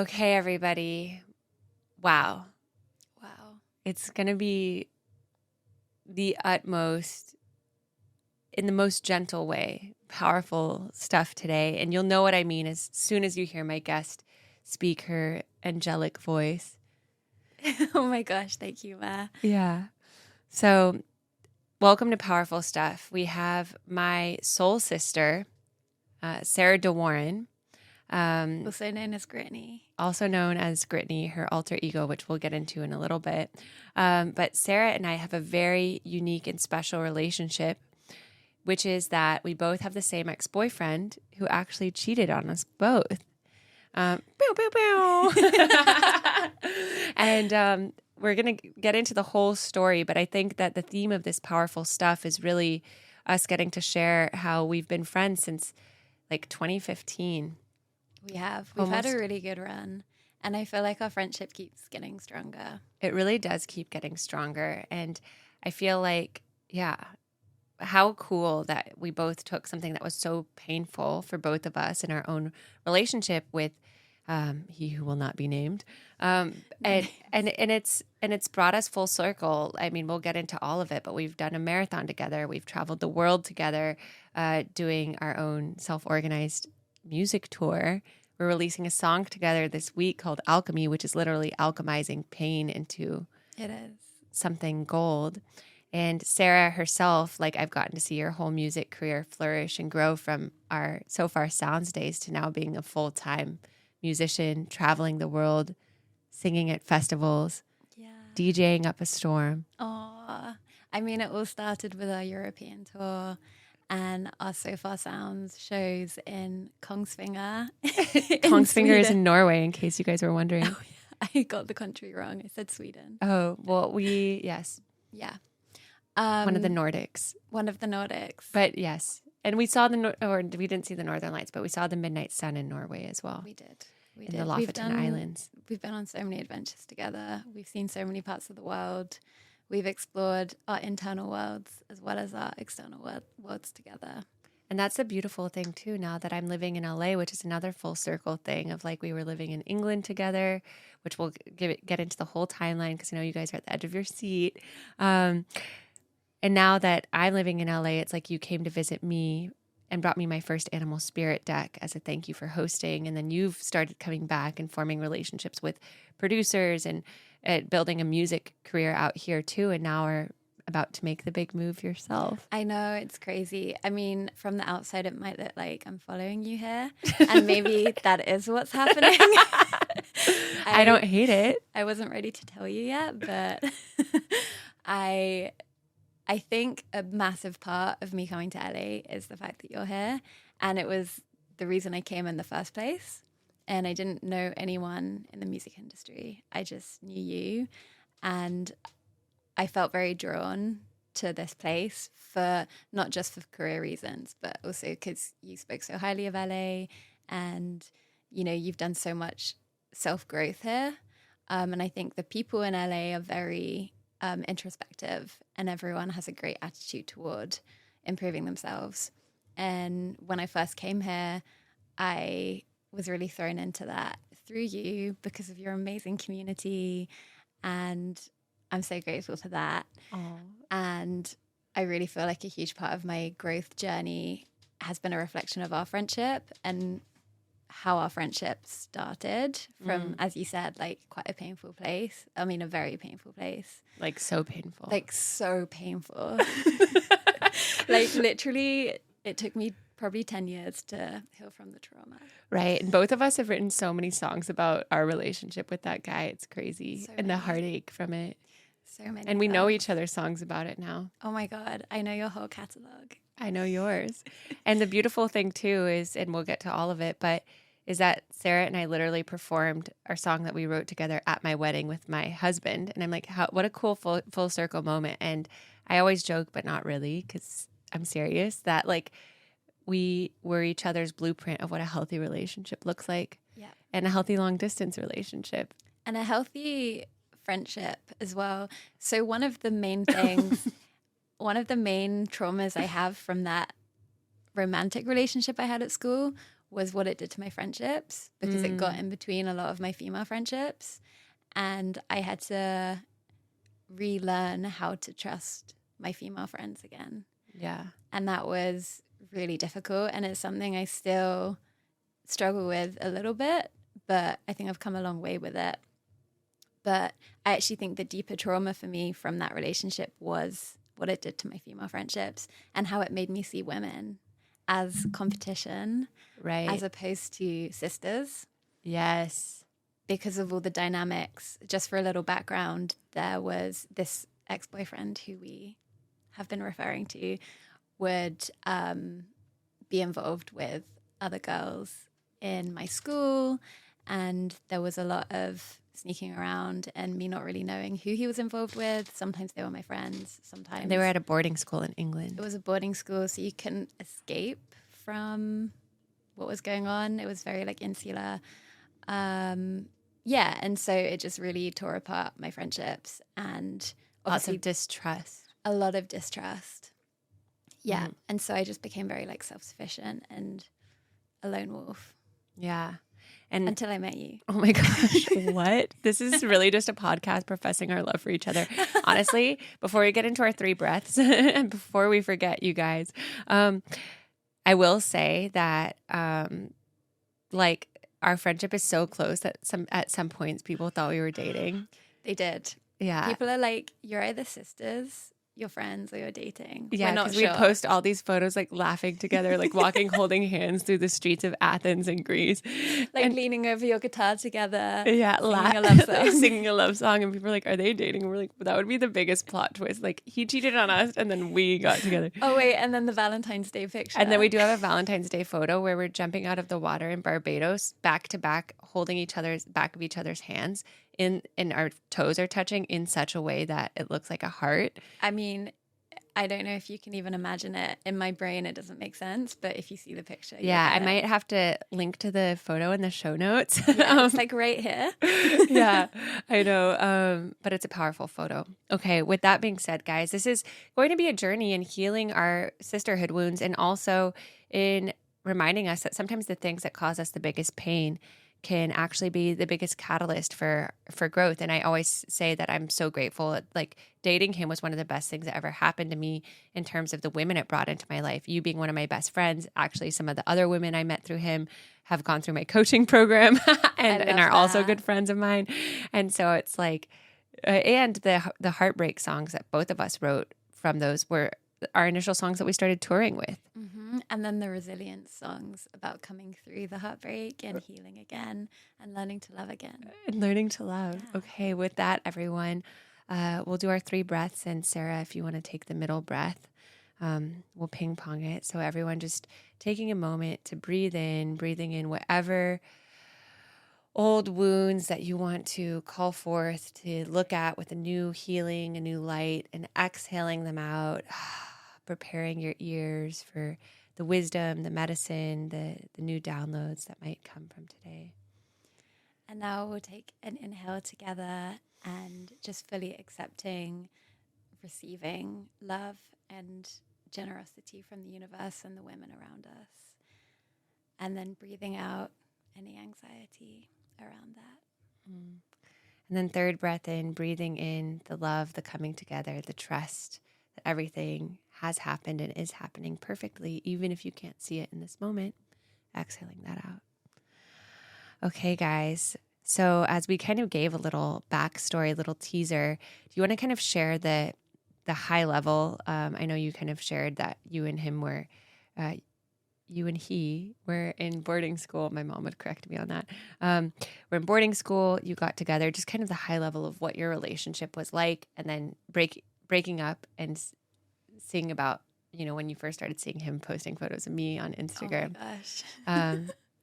Okay, everybody. Wow. Wow. It's going to be the utmost, in the most gentle way, powerful stuff today. And you'll know what I mean as soon as you hear my guest speak her angelic voice. Oh my gosh, thank you, Ma. Yeah. So, welcome to Powerful Stuff. We have my soul sister, Sarah DeWarren. Also known as Gritney. Also known as Gritney, her alter ego, which we'll get into in a little bit. But Sarah and I have a very unique and special relationship, which is that we both have the same ex-boyfriend who actually cheated on us both. Pew, pew, pew. And we're going to get into the whole story, but I think that the theme of this powerful stuff is really us getting to share how we've been friends since like 2015. We've had a really good run, and I feel like our friendship keeps getting stronger. It really does keep getting stronger. And I feel like, how cool that we both took something that was so painful for both of us in our own relationship with he who will not be named. And it's brought us full circle. I mean, we'll get into all of it, but we've done a marathon together. We've traveled the world together, doing our own self-organized music tour. We're releasing a song together this week called Alchemy, which is literally alchemizing pain into something gold. And Sarah herself, like, I've gotten to see your whole music career flourish and grow from our so far sounds days to now being a full-time musician, traveling the world, singing at festivals, DJing up a storm. Oh, I mean, it all started with our European tour and our So Far Sounds shows in Kongsvinger. Kongsvinger is in Norway, in case you guys were wondering. Oh, yeah. I got the country wrong. I said Sweden. Oh, well, yes. Yeah. One of the Nordics. One of the Nordics. But yes. And we saw we didn't see the Northern Lights, but we saw the Midnight Sun in Norway as well. We did. In the Lofoten Islands. We've been on so many adventures together. We've seen so many parts of the world. We've explored our internal worlds as well as our external worlds together. And that's a beautiful thing too, now that I'm living in LA, which is another full circle thing of like we were living in England together, which we'll get into the whole timeline because I know you guys are at the edge of your seat. And now that I'm living in LA, it's like you came to visit me and brought me my first animal spirit deck as a thank you for hosting. And then you've started coming back and forming relationships with producers and building a music career out here too. And now are about to make the big move yourself. I know, it's crazy. I mean, from the outside, it might look like I'm following you here. And maybe that is what's happening. I don't hate it. I wasn't ready to tell you yet, but I think a massive part of me coming to LA is the fact that you're here. And it was the reason I came in the first place. And I didn't know anyone in the music industry. I just knew you. And I felt very drawn to this place for not just for career reasons, but also because you spoke so highly of LA and, you know, you've done so much self-growth here. And I think the people in LA are very introspective, and everyone has a great attitude toward improving themselves. And when I first came here, I was really thrown into that through you because of your amazing community, and I'm so grateful for that. Aww. And I really feel like a huge part of my growth journey has been a reflection of our friendship and how our friendship started from, as you said, like quite a painful place. I mean, a very painful place. Like so painful. Like so painful. Like literally, it took me probably 10 years to heal from the trauma. Right. And both of us have written so many songs about our relationship with that guy. It's crazy. So and many. the heartache from it. So many. And we know each other's songs about it now. Oh my God. I know your whole catalog. I know yours. And the beautiful thing too is, and we'll get to all of it, but is that Sarah and I literally performed our song that we wrote together at my wedding with my husband. And I'm like, what a cool full circle moment. And I always joke, but not really, because I'm serious, that like we were each other's blueprint of what a healthy relationship looks like. Yeah. And a healthy long distance relationship. And a healthy friendship as well. So one of the main things, one of the main traumas I have from that romantic relationship I had at school was what it did to my friendships, because it got in between a lot of my female friendships. And I had to relearn how to trust my female friends again. Yeah. And that was really difficult. And it's something I still struggle with a little bit, but I think I've come a long way with it. But I actually think the deeper trauma for me from that relationship was what it did to my female friendships and how it made me see women as competition, Right. as opposed to sisters. Yes. Because of all the dynamics. Just for a little background, there was this ex-boyfriend who we have been referring to would be involved with other girls in my school, and there was a lot of sneaking around and me not really knowing who he was involved with. Sometimes they were my friends, sometimes They were at a boarding school in England. it was a boarding school, so you couldn't escape from what was going on. It was very like insular. Yeah, and so it just really tore apart my friendships, and Lots obviously of distrust. a lot of distrust. Yeah, and so I just became very like self-sufficient and a lone wolf Yeah. And until I met you. oh my gosh, what? This is really just a podcast professing our love for each other. Honestly, before we get into our 3 breaths and before we forget you guys, I will say that like our friendship is so close that at some points people thought we were dating. They did. Yeah. People are like, you're either sisters, you're friends, or you're dating. Yeah, We're not because sure. we post all these photos like laughing together, like walking, holding hands through the streets of Athens and Greece. like and, leaning over your guitar together. yeah, singing a love song. singing a love song. And people are like, are they dating? And we're like, well, that would be the biggest plot twist. Like he cheated on us and then we got together. Oh, wait, and then the Valentine's Day picture. And then we do have a Valentine's Day photo where we're jumping out of the water in Barbados, back to back, holding each other's back of each other's hands, and our toes are touching in such a way that it looks like a heart. I mean, I don't know if you can even imagine it. In my brain, it doesn't make sense. But if you see the picture, Yeah, I might have to link to the photo in the show notes. Yeah, it's like right here. Yeah, I know. But it's a powerful photo. Okay, with that being said, guys, this is going to be a journey in healing our sisterhood wounds and also in reminding us that sometimes the things that cause us the biggest pain can actually be the biggest catalyst for growth. And I always say that I'm so grateful. Like dating him was one of the best things that ever happened to me in terms of the women it brought into my life. You being one of my best friends. Actually, some of the other women I met through him have gone through my coaching program and are also good friends of mine. And so it's like, and the heartbreak songs that both of us wrote from those were our initial songs that we started touring with. Mm-hmm. And then the resilience songs about coming through the heartbreak and healing again and learning to love again. And learning to love. Yeah. Okay, with that, everyone, we'll do our 3 breaths. And Sarah, if you want to take the middle breath, we'll ping pong it. So everyone just taking a moment to breathing in whatever old wounds that you want to call forth to look at with a new healing, a new light, and exhaling them out, preparing your ears for the wisdom, the medicine, the new downloads that might come from today. And now we'll take an inhale together and just fully accepting, receiving love and generosity from the universe and the women around us. And then breathing out any anxiety around that. And then 3rd breath in, breathing in the love, the coming together, the trust that everything has happened and is happening perfectly, even if you can't see it in this moment. Exhaling that out. Okay, guys. So as we kind of gave a little backstory, a little teaser, do you want to kind of share the high level? I know you kind of shared that you and he were in boarding school. My mom would correct me on that. We're in boarding school. You got together, just kind of the high level of what your relationship was like, and then breaking up and seeing about, when you first started seeing him posting photos of me on Instagram. Oh my gosh.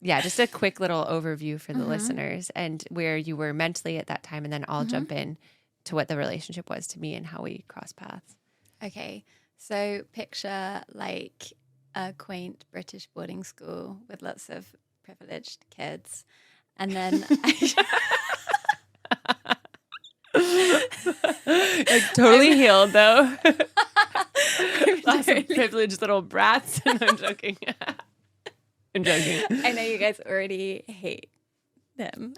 Yeah, just a quick little overview for the listeners and where you were mentally at that time, and then I'll jump in to what the relationship was to me and how we crossed paths. Okay, so picture like a quaint British boarding school with lots of privileged kids. And then like totally healed though. Lots of privileged little brats. And I'm joking. I'm joking. I know you guys already hate him.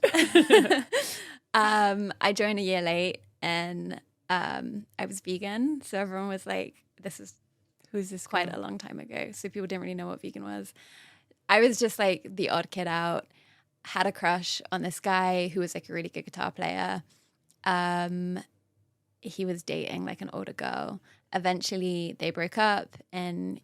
I joined a year late and I was vegan. So everyone was like, this is Who's this quite girl? a long time ago. So people didn't really know what vegan was. I was just like the odd kid out, had a crush on this guy who was like a really good guitar player. He was dating like an older girl. Eventually they broke up and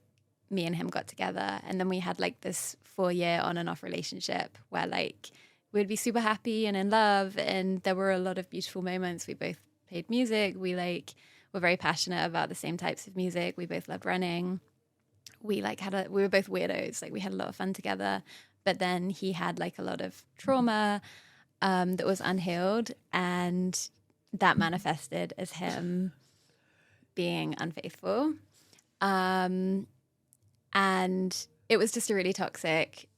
me and him got together. And then we had like this 4-year on and off relationship where like we'd be super happy and in love. And there were a lot of beautiful moments. We both played music. We like were very passionate about the same types of music. We both loved running. We were both weirdos. Like we had a lot of fun together. But then he had like a lot of trauma that was unhealed. And that manifested as him being unfaithful. And it was just a really toxic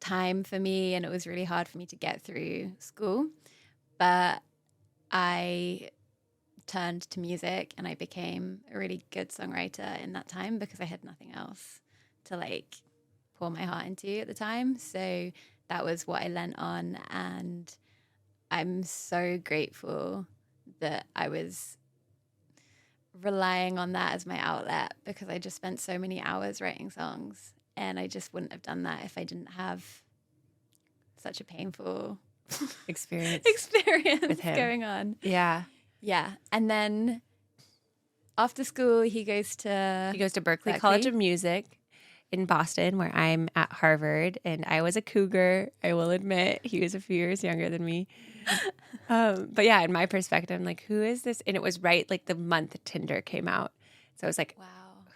time for me, and it was really hard for me to get through school. But I turned to music and I became a really good songwriter in that time because I had nothing else to like pour my heart into at the time. So that was what I lent on, and I'm so grateful that I was relying on that as my outlet because I just spent so many hours writing songs, and I just wouldn't have done that if I didn't have such a painful Experience with him. going on. Yeah. Yeah. And then after school, he goes to Berklee College of Music in Boston, where I'm at Harvard, and I was a cougar, I will admit. He was a few years younger than me. But yeah, in my perspective, I'm like, who is this? And it was right like the month Tinder came out. So I was like, wow,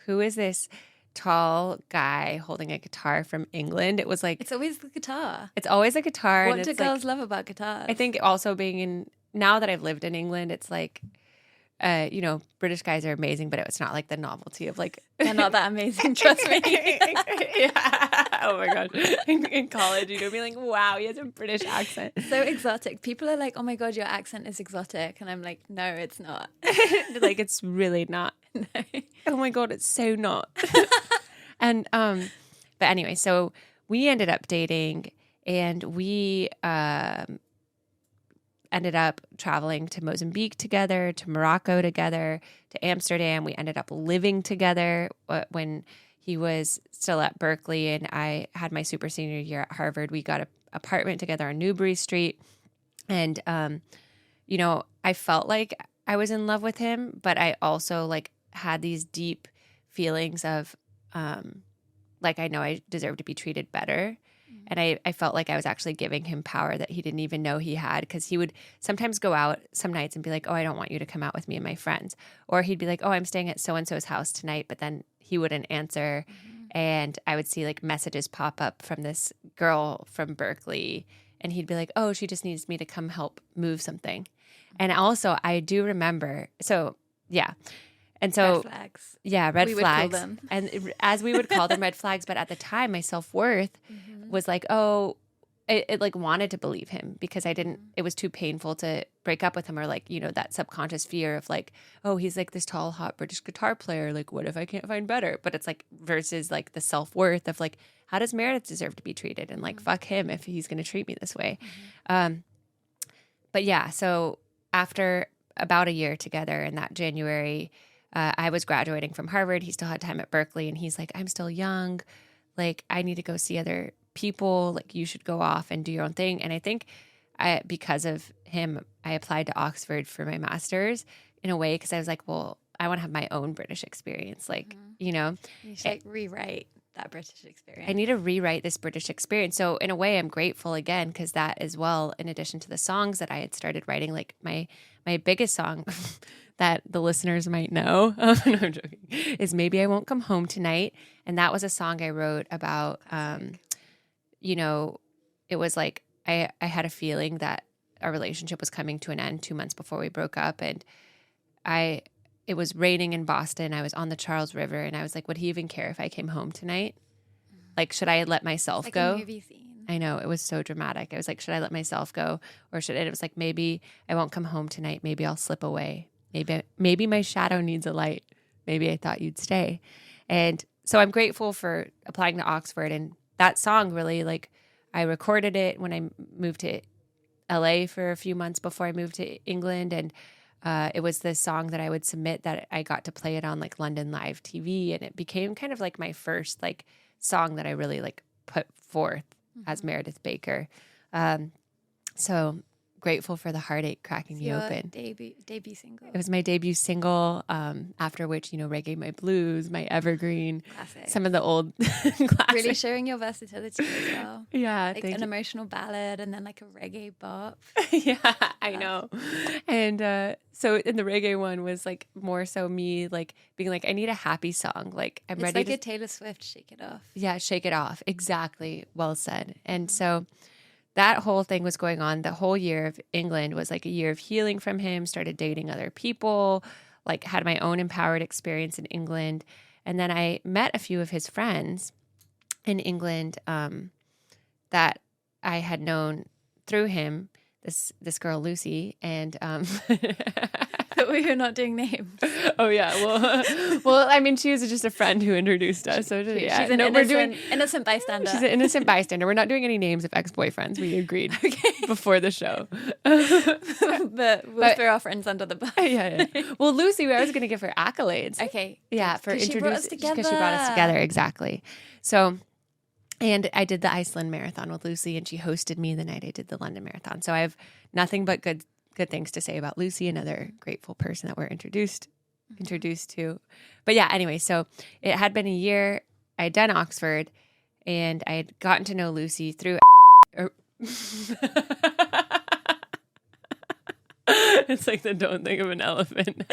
who is this tall guy holding a guitar from England? It was like, it's always the guitar. it's always a guitar. What and do it's girls like, love about guitars? I think also being in, now that I've lived in England, it's like, British guys are amazing, but it's not like the novelty of like they're not that amazing. Trust me. Yeah. Oh my god. In college, you're gonna be like, wow, he has a British accent. So exotic. People are like, oh my god, your accent is exotic, and I'm like, no, it's not. Like, it's really not. No. Oh my god, it's so not. And but anyway, so we ended up dating, and we ended up traveling to Mozambique together, to Morocco together, to Amsterdam. We ended up living together when he was still at Berklee and I had my super senior year at Harvard. We got an apartment together on Newbury Street. And, I felt like I was in love with him, but I also like had these deep feelings of like, I know I deserve to be treated better. And I felt like I was actually giving him power that he didn't even know he had, because he would sometimes go out some nights and be like, oh, I don't want you to come out with me and my friends. Or he'd be like, oh, I'm staying at so-and-so's house tonight. But then he wouldn't answer. And I would see like messages pop up from this girl from Berklee. And he'd be like, oh, she just needs me to come help move something. And also I do remember. So, yeah. And so, red flags. Yeah, red we flags. Would call them. And as we would call them red flags, but at the time my self-worth was like, oh, it like wanted to believe him because it was too painful to break up with him, or like, that subconscious fear of like, oh, he's like this tall, hot British guitar player. Like, what if I can't find better? But it's like versus like the self-worth of like, how does Meredith deserve to be treated? And like, fuck him if he's going to treat me this way. But yeah, so after about a year together in that January, I was graduating from Harvard. He still had time at Berklee, and he's like, I'm still young. Like, I need to go see other people. Like, you should go off and do your own thing. And I think because of him, I applied to Oxford for my master's in a way, because I was like, well, I want to have my own British experience. Like, You should like rewrite that British experience. I need to rewrite this British experience. So in a way, I'm grateful again, because that as well, in addition to the songs that I had started writing, like my biggest song that the listeners might know, no, I'm joking, is Maybe I Won't Come Home Tonight. And that was a song I wrote about, it was like I had a feeling that our relationship was coming to an end 2 months before we broke up. And it was raining in Boston. I was on the Charles River, and I was like, would he even care if I came home tonight? Like, should I let myself go? A movie scene. I know, it was so dramatic. I was like, should I let myself go, or should it was like, maybe I won't come home tonight. Maybe I'll slip away. Maybe my shadow needs a light. Maybe I thought you'd stay. And so I'm grateful for applying to Oxford and that song really, like, I recorded it when I moved to LA for a few months before I moved to England. And it was the song that I would submit that I got to play it on like London Live TV. And it became kind of like my first like song that I really like put forth as Meredith Baker. So grateful for the Heartache cracking me open. Debut single. It was my debut single, after which, Reggae My Blues, my evergreen, Classic. some of the old classics. Really showing your versatility as well. Yeah. Like an emotional ballad and then like a reggae bop. Yeah, I know. And so in the reggae one was like more so me like being like, I need a happy song. Like I'm ready It's like a Taylor Swift Shake It Off. Yeah, Shake It Off. Exactly. Well said. And so that whole thing was going on. The whole year of England was like a year of healing from him, started dating other people, like had my own empowered experience in England. And then I met a few of his friends in England that I had known through him, this girl, Lucy. And But we were not doing names. Oh yeah, well, I mean, she was just a friend who introduced us. So yeah, she's an innocent bystander. She's an innocent bystander. We're not doing any names of ex-boyfriends. We agreed before the show. but we'll throw our friends under the bus. Yeah. Well, Lucy, I was going to give her accolades. Okay. Yeah, for introducing because she brought us together. together. Exactly. So. And I did the Iceland Marathon with Lucy, and she hosted me the night I did the London Marathon. So I have nothing but good things to say about Lucy, another grateful person that we're introduced to. But yeah, anyway, so it had been a year. I had done Oxford, and I had gotten to know Lucy through. It's like the don't think of an elephant.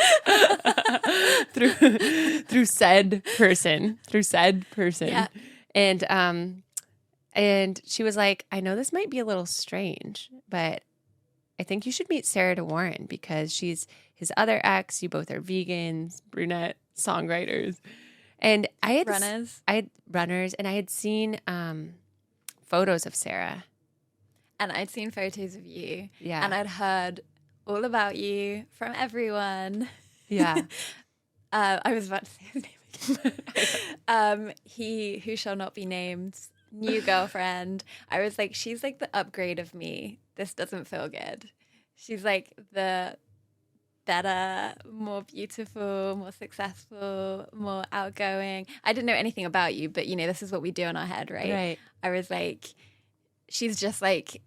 through said person. Yeah. And she was like, I know this might be a little strange, but I think you should meet Sarah De Warren because she's his other ex. You both are vegans, brunette songwriters. And I had runners, and I had seen photos of Sarah. And I'd seen photos of you. Yeah. And I'd heard all about you from everyone. Yeah. I was about to say his name again. He who shall not be named, new girlfriend. I was like, she's like the upgrade of me. This doesn't feel good. She's like the better, more beautiful, more successful, more outgoing. I didn't know anything about you, but this is what we do in our head, right? Right. I was like, she's just like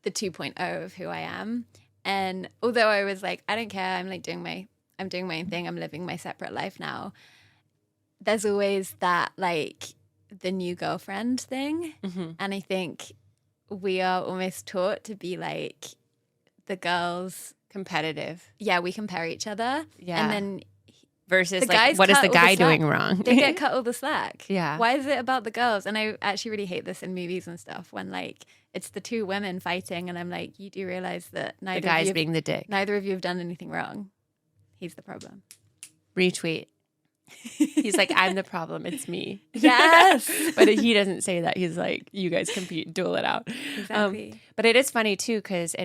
the 2.0 of who I am. And although I was like, I don't care, I'm doing my own thing, I'm living my separate life now. There's always that like the new girlfriend thing. Mm-hmm. And I think we are almost taught to be like the girls. Competitive. Yeah, we compare each other. Yeah. And then versus like, what is the guy doing wrong? They get cut all the slack. Yeah. Why is it about the girls? And I actually really hate this in movies and stuff when like it's the two women fighting and I'm like, you do realize that the guy's being the dick. Neither of you have done anything wrong. He's the problem. Retweet. He's like, I'm the problem. It's me. Yes. But he doesn't say that. He's like, you guys compete, duel it out. Exactly. But it is funny too, because,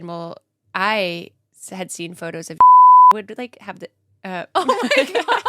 I had seen photos of would like have the, oh my God.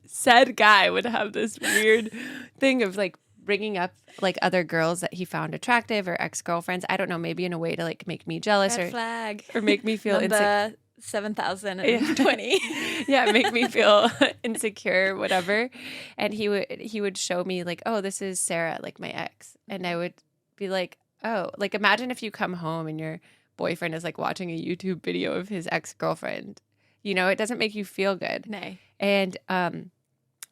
said guy would have this weird thing of like bringing up like other girls that he found attractive or ex-girlfriends. I don't know, maybe in a way to like make me jealous Red flag. or make me feel insecure. 7,020. Yeah, make me feel insecure, whatever. And he would show me like, oh, this is Sarah, like my ex. And I would be like, oh, like imagine if you come home and your boyfriend is like watching a YouTube video of his ex-girlfriend. It doesn't make you feel good. No. And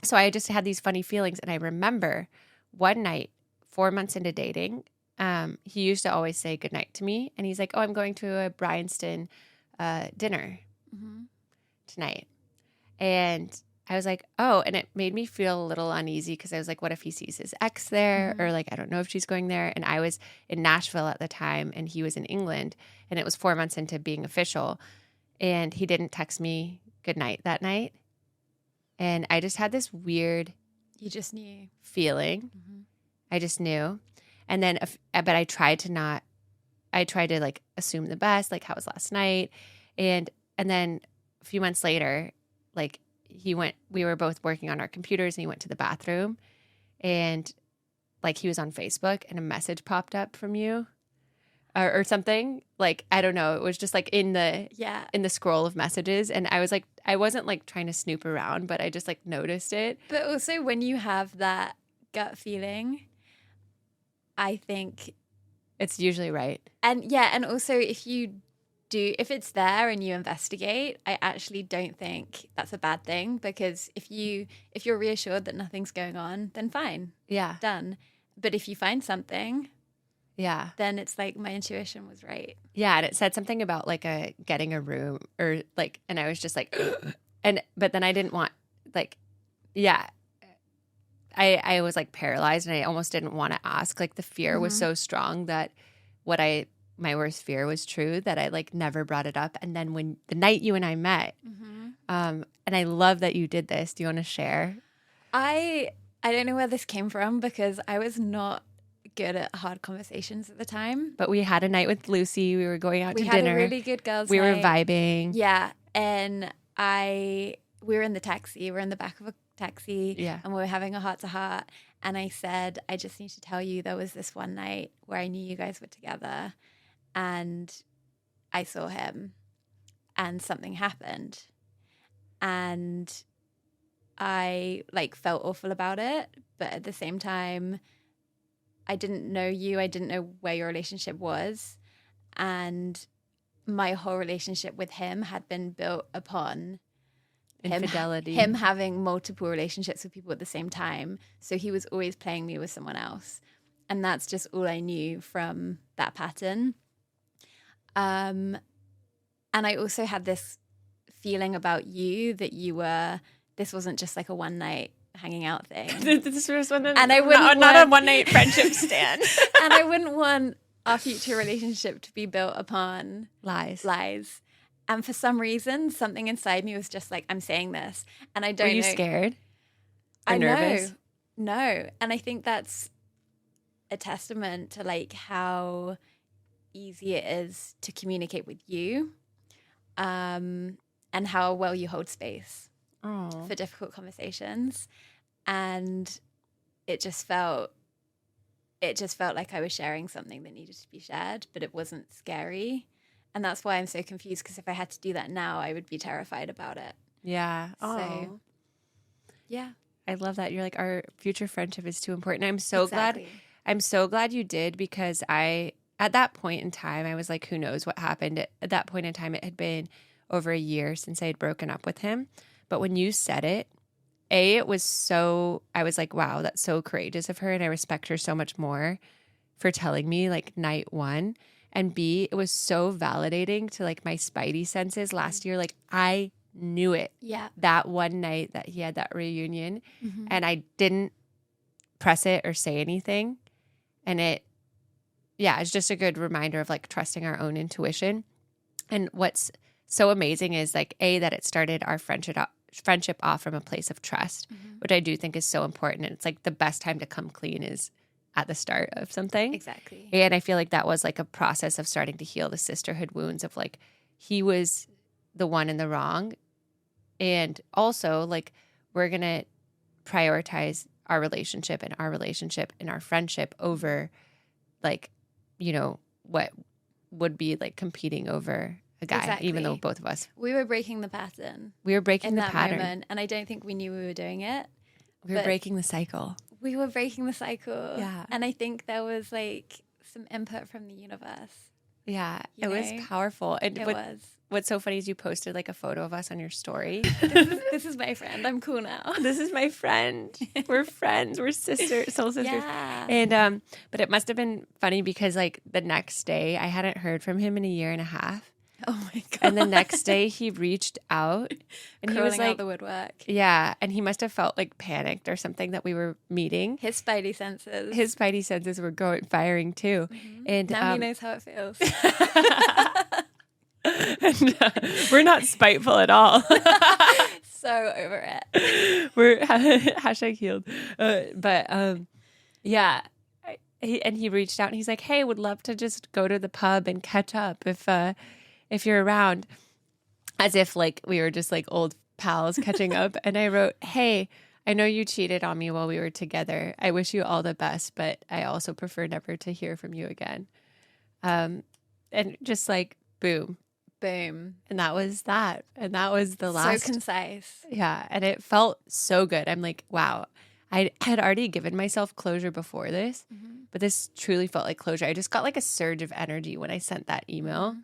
so I just had these funny feelings. And I remember one night, 4 months into dating, he used to always say goodnight to me. And he's like, oh, I'm going to a Bryanston dinner tonight. And I was like, oh, and it made me feel a little uneasy because I was like, what if he sees his ex there? Or like, I don't know if she's going there. And I was in Nashville at the time and he was in England and it was 4 months into being official. And he didn't text me goodnight that night. And I just had this weird You just knew. feeling. I just knew. And then, but I tried to like assume the best, like how was last night. And then a few months later, like we were both working on our computers and he went to the bathroom and like he was on Facebook and a message popped up from you or something. Like, I don't know. It was just like in the scroll of messages. And I was like, I wasn't like trying to snoop around, but I just like noticed it. But also when you have that gut feeling, I think it's usually right. And also if it's there and you investigate, I actually don't think that's a bad thing, because if you're reassured that nothing's going on, then fine. Yeah. Done. But if you find something, yeah, then it's like my intuition was right. Yeah, and it said something about like getting a room or like, and I was just like, but then I didn't want like, yeah. I was like paralyzed and I almost didn't want to ask. Like the fear was so strong that my worst fear was true, that I like never brought it up. And then when the night you and I met, and I love that you did this. Do you want to share? I don't know where this came from, because I was not good at hard conversations at the time. But we had a night with Lucy. We were going out to dinner. We had a really good girls' night. We were night. vibing. Yeah. And we were in the taxi. We were in the back of a taxi. Yeah. And we were having a heart-to-heart. And I said, I just need to tell you, there was this one night where I knew you guys were together. And I saw him. And something happened. And I like felt awful about it. But at the same time, I didn't know you. I didn't know where your relationship was. And my whole relationship with him had been built upon infidelity. Him having multiple relationships with people at the same time. So he was always playing me with someone else. And that's just all I knew from that pattern. And I also had this feeling about you that this wasn't just like a one night hanging out thing. This was one, and I wouldn't not a one night friendship stand. And I wouldn't want our future relationship to be built upon lies. And for some reason, something inside me was just like, I'm saying this, and I don't know. Were you scared? Or nervous? No. And I think that's a testament to like how easy it is to communicate with you, and how well you hold space for difficult conversations. And it just felt like I was sharing something that needed to be shared, but it wasn't scary. And that's why I'm so confused, because if I had to do that now, I would be terrified about it. Yeah. So, yeah. I love that. You're like, our future friendship is too important. I'm so glad you did, because at that point in time, I was like, who knows what happened. At that point in time, it had been over a year since I had broken up with him. But when you said it, I was like, wow, that's so courageous of her. And I respect her so much more for telling me like night one. And B, it was so validating to like my spidey senses last year. Like I knew it. Yeah. That one night that he had that reunion, and I didn't press it or say anything. And it's just a good reminder of like trusting our own intuition. And what's so amazing is like that it started our friendship off from a place of trust, which I do think is so important. And it's like the best time to come clean is at the start of something. Exactly. And I feel like that was like a process of starting to heal the sisterhood wounds of like, he was the one in the wrong. And also like, we're going to prioritize our relationship and our friendship over like, you know, what would be like competing over a guy, exactly. Even though both of us. We were breaking the pattern. We were breaking the pattern. Moment, and I don't think we knew we were doing it. We were breaking the cycle. We were breaking the cycle. Yeah. And I think there was like some input from the universe. Yeah. It was powerful. And it was. What's so funny is you posted like a photo of us on your story. This is my friend. I'm cool now. This is my friend. We're friends. We're sisters, soul sisters. Yeah. And but it must have been funny because like the next day I hadn't heard from him in a year and a half. Oh my God. And the next day he reached out and he was like out the woodwork. Yeah. And he must have felt like panicked or something that we were meeting. His spidey senses were firing too. And now he knows how it feels. And, we're not spiteful at all. So over it. We're #healed. Yeah. He reached out and he's like, hey, would love to just go to the pub and catch up if you're around, as if like we were just like old pals catching up. And I wrote, hey, I know you cheated on me while we were together. I wish you all the best, but I also prefer never to hear from you again. And just like, boom. Boom. And that was that. And that was the last. So concise. Yeah. And it felt so good. I'm like, wow. I had already given myself closure before this, but this truly felt like closure. I just got like a surge of energy when I sent that email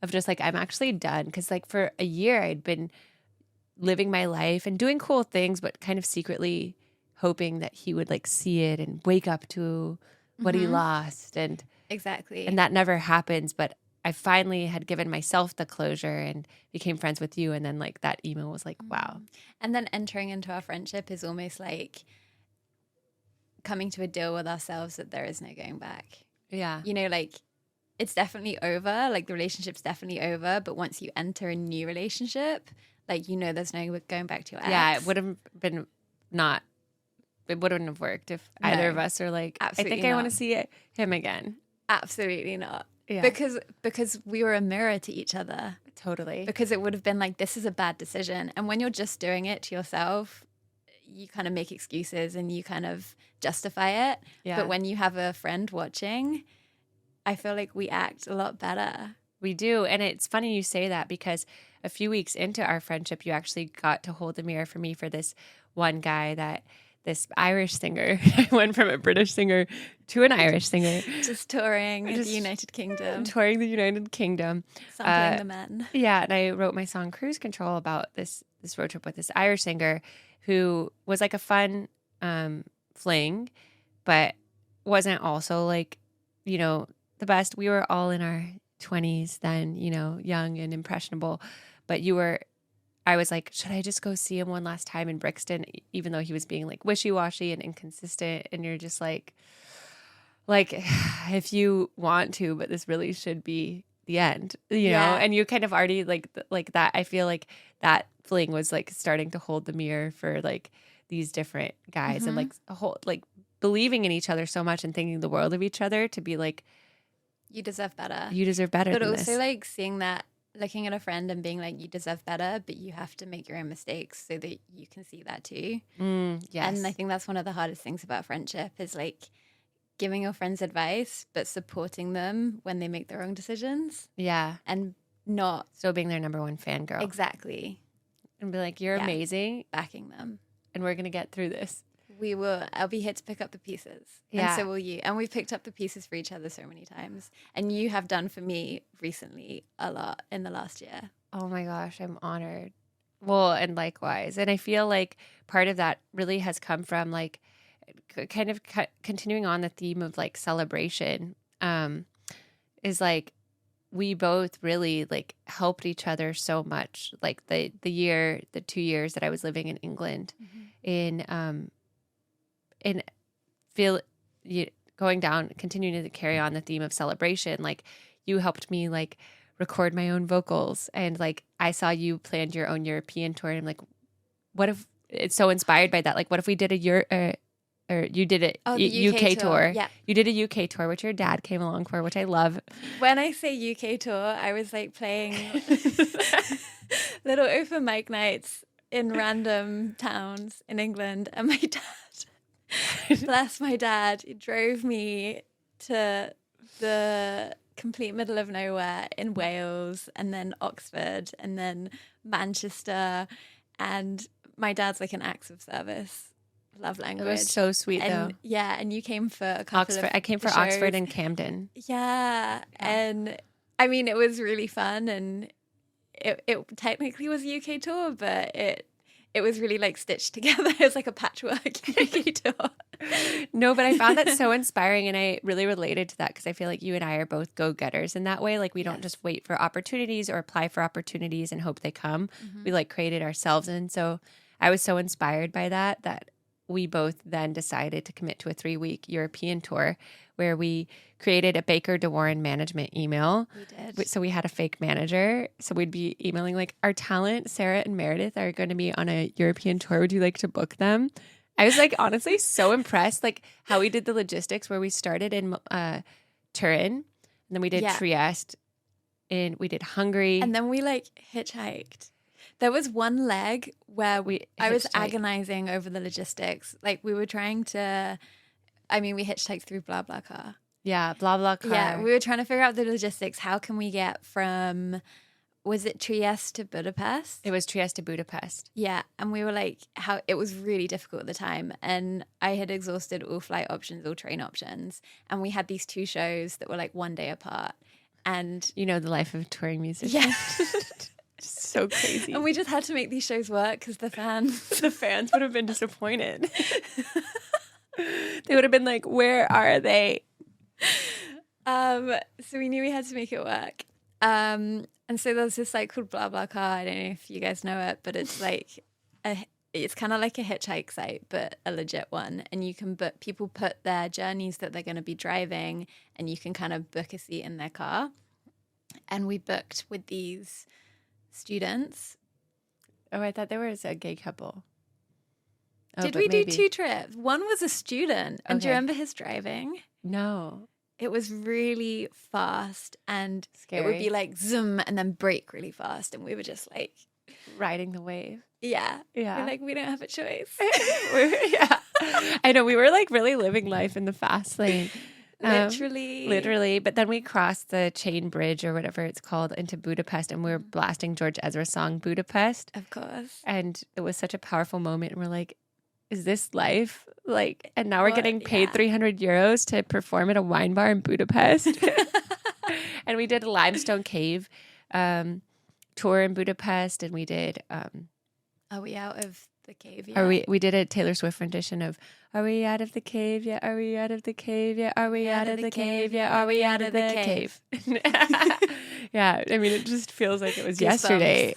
of just like, I'm actually done. Because like for a year, I'd been living my life and doing cool things, but kind of secretly hoping that he would like see it and wake up to what he lost. And exactly. And that never happens. But I finally had given myself the closure and became friends with you. And then like that email was like, wow. And then entering into our friendship is almost like coming to a deal with ourselves that there is no going back. Yeah. You know, like it's definitely over. Like the relationship's definitely over. But once you enter a new relationship, like, you know, there's no going back to your ex. Yeah, it would have been not, it wouldn't have worked if either of us are like, I think I want to see him again. Absolutely not. Yeah. Because we were a mirror to each other. Totally. Because it would have been like, this is a bad decision. And when you're just doing it to yourself, you kind of make excuses and you kind of justify it. Yeah. But when you have a friend watching, I feel like we act a lot better. We do. And it's funny you say that because a few weeks into our friendship, you actually got to hold the mirror for me for this one guy that this Irish singer. I went from a British singer to an Irish singer. Just touring the United Kingdom. Touring the United Kingdom. Sampling the men. Yeah. And I wrote my song Cruise Control about this road trip with this Irish singer who was like a fun fling, but wasn't also like, you know, the best. We were all in our 20s then, you know, young and impressionable. But I was like, should I just go see him one last time in Brixton, even though he was being like wishy-washy and inconsistent? And you're just like, if you want to, but this really should be the end, you know? And you kind of already like that. I feel like that fling was like starting to hold the mirror for like these different guys and like a whole, like believing in each other so much and thinking the world of each other to be like, you deserve better. You deserve better. But than also this. like seeing that, looking at a friend and being like, you deserve better, but you have to make your own mistakes so that you can see that too. Yes. And I think that's one of the hardest things about friendship is like giving your friends advice, but supporting them when they make their own decisions. Yeah. And not so being their number one fangirl. Exactly. And be like, you're amazing. Backing them. And we're going to get through this. We will. I'll be here to pick up the pieces. Yeah. And so will you. And we've picked up the pieces for each other so many times. And you have done for me recently a lot in the last year. Oh my gosh, I'm honored. Well, and likewise. And I feel like part of that really has come from like kind of continuing on the theme of like celebration is like we both really like helped each other so much. Like the 2 years that I was living in England continuing to carry on the theme of celebration. Like you helped me like record my own vocals and like I saw you planned your own European tour and I'm like, what if it's so inspired by that? Like what if we did you did it UK tour. Yeah. You did a UK tour, which your dad came along for, which I love. When I say UK tour, I was like playing little open mic nights in random towns in England and my dad bless my dad. He drove me to the complete middle of nowhere in Wales and then Oxford and then Manchester. And my dad's like an acts of service. Love language. It was so sweet though. Yeah. And you came for a couple Oxford. of I came for shows. Oxford and Camden. Yeah. And I mean, it was really fun and it technically was a UK tour, but it was really like stitched together. It was like a patchwork UK tour. No, but I found that so inspiring and I really related to that because I feel like you and I are both go-getters in that way. Like we don't just wait for opportunities or apply for opportunities and hope they come. We like created ourselves. And so I was so inspired by that we both then decided to commit to a 3-week European tour where we created a Baker DeWarren management email. We did. So we had a fake manager. So we'd be emailing like our talent, Sarah and Meredith are going to be on a European tour. Would you like to book them? I was like, honestly, so impressed. Like how we did the logistics where we started in Turin and then we did Trieste and we did Hungary. And then we like hitchhiked There was one leg where I was hitchhiked. agonizing over the logistics. Like we were trying to, we hitchhiked through BlaBlaCar. Yeah, blah blah car. Yeah, we were trying to figure out the logistics. How can we get from, was it Trieste to Budapest? It was Trieste to Budapest. Yeah, and we were like, it was really difficult at the time. And I had exhausted all flight options, all train options. And we had these 2 shows that were like 1 day apart. And you know the life of a touring musician. yeah. So crazy. And we just had to make these shows work because the fans would have been disappointed. They would have been like, where are they? So we knew we had to make it work. And so there's this site called BlaBlaCar. I don't know if you guys know it, but it's like it's kind of like a hitchhike site, but a legit one. And you can book, people put their journeys that they're going to be driving, and you can kind of book a seat in their car. And we booked with these students. Oh, I thought there was a gay couple. Oh, Did but we maybe. do 2 trips? One was a student. And do you Okay. remember his driving? No. It was really fast, and Scary. it would be like zoom and then brake really fast. And we were just like, Riding the wave. yeah. Yeah. We're like, we don't have a choice. Yeah. I know. We were like really living life in the fast lane. Literally. But then we crossed the chain bridge or whatever it's called into Budapest, and we were blasting George Ezra's song Budapest. Of course. And it was such a powerful moment. And we're like, is this life? Like, and now we're What? getting paid Yeah. 300 euros to perform at a wine bar in Budapest. And we did a Limestone Cave tour in Budapest, and we did Are we out of the cave yet? we did a Taylor Swift rendition of "Are we out of the cave yet? Are we out of the cave yet? Are we out of the cave yet? Are we out of the cave?" Yeah, I mean, it just feels like it was yesterday.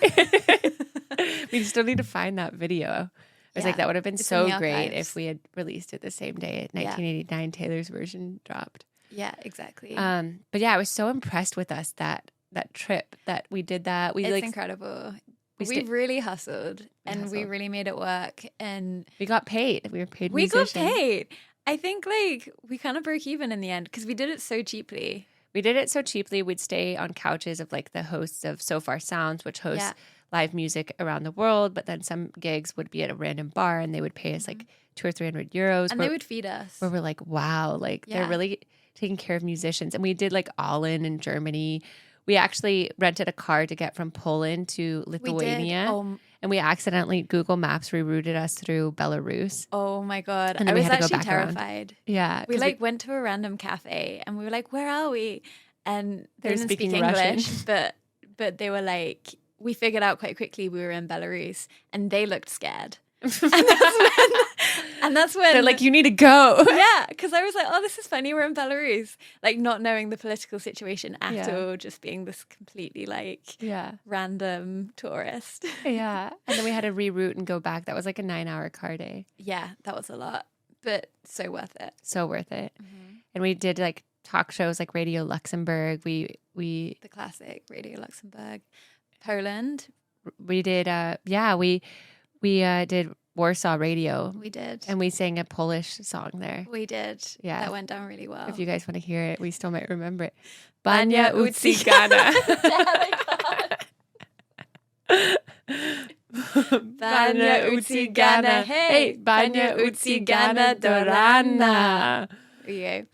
We still need to find that video. I was like, Yeah, that would have been it's in so the great archives. if we had released it the same day. Yeah. 1989, Taylor's version dropped. Yeah, exactly. But yeah, I was so impressed with us that trip that we did that. We it's like incredible. we We sta- really hustled, and we hustled. really made it work. And we got paid. We were paid. we got musicians. paid. I think like we kind of broke even in the end because we did it so cheaply. We did it so cheaply. We'd stay on couches of like the hosts of So Far Sounds, which hosts Yeah. live music around the world. But then some gigs would be at a random bar, and they would pay us like 200 or 300 euros. And they would feed us. where we're like, wow, like they're Yeah. really taking care of musicians. And we did like all in Germany. We actually rented a car to get from Poland to We did. Lithuania. And we accidentally Google Maps rerouted us through Belarus. Oh my God. And I then we was had to go actually back around. terrified. Yeah. We 'cause like went to a random cafe and we were like, where are we? And they They're didn't speak speaking Russian. English, but they were like, we figured out quite quickly we were in Belarus and they looked scared. And that's when they're like, you need to go. yeah, because I was like, oh, this is funny. We're in Belarus. Like not knowing the political situation at Yeah. all, just being this completely like Yeah. random tourist. Yeah. And then we had to reroute and go back. That was like a 9-hour car day. Yeah, that was a lot, but so worth it. So worth it. And we did like talk shows like Radio Luxembourg. We The classic Radio Luxembourg. Poland, did we did Warsaw Radio, we did. and we sang a Polish song there. We did. Yeah. That went down really well. If you guys want to hear it, we still might remember it. Bania Bania Utsigana. Bania Utsigana, hey, Bania Utsigana Dorana. There you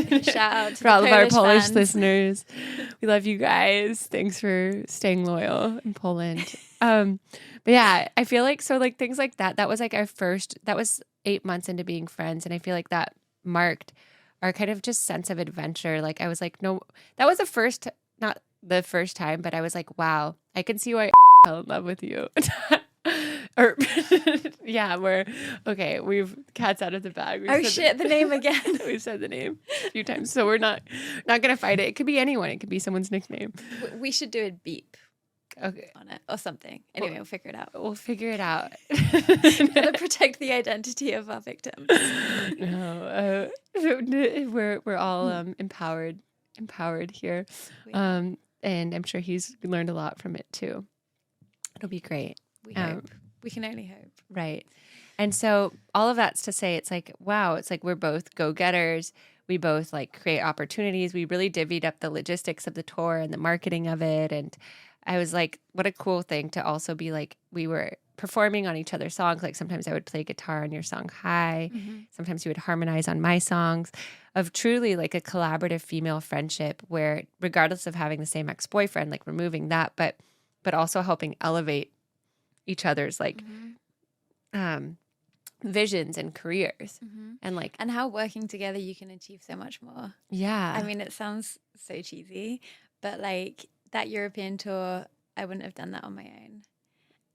go. Shout out to For all the of our Polish fans. listeners, we love you guys. Thanks for staying loyal in Poland. But yeah, I feel like so like things like that. That was like our first. That was 8 months into being friends, and I feel like that marked our kind of just sense of adventure. Like I was like, no, that was the first, not the first time, but I was like, wow, I can see why I fell in love with you. Or yeah, we're okay. We've cat's out of the bag. We've Oh said shit, the name again. We've said the name a few times, so we're not gonna fight it. It could be anyone. It could be someone's nickname. We should do a beep Okay, on it or something. Anyway, we'll figure it out. we'll figure it out. Gotta protect the identity of our victims. No, we're all empowered here, We are. and I'm sure he's learned a lot from it too. It'll be great. We hope. We can only hope. Right. And so all of that's to say, it's like, wow, it's like we're both go-getters. We both like create opportunities. We really divvied up the logistics of the tour and the marketing of it. And I was like, what a cool thing to also be like, we were performing on each other's songs. Like sometimes I would play guitar on your song High. Sometimes you would harmonize on my songs, of truly like a collaborative female friendship where regardless of having the same ex-boyfriend, like removing that, but also helping elevate each other's like visions and careers and like, and how working together you can achieve so much more. yeah. I mean, it sounds so cheesy, but like that European tour, I wouldn't have done that on my own.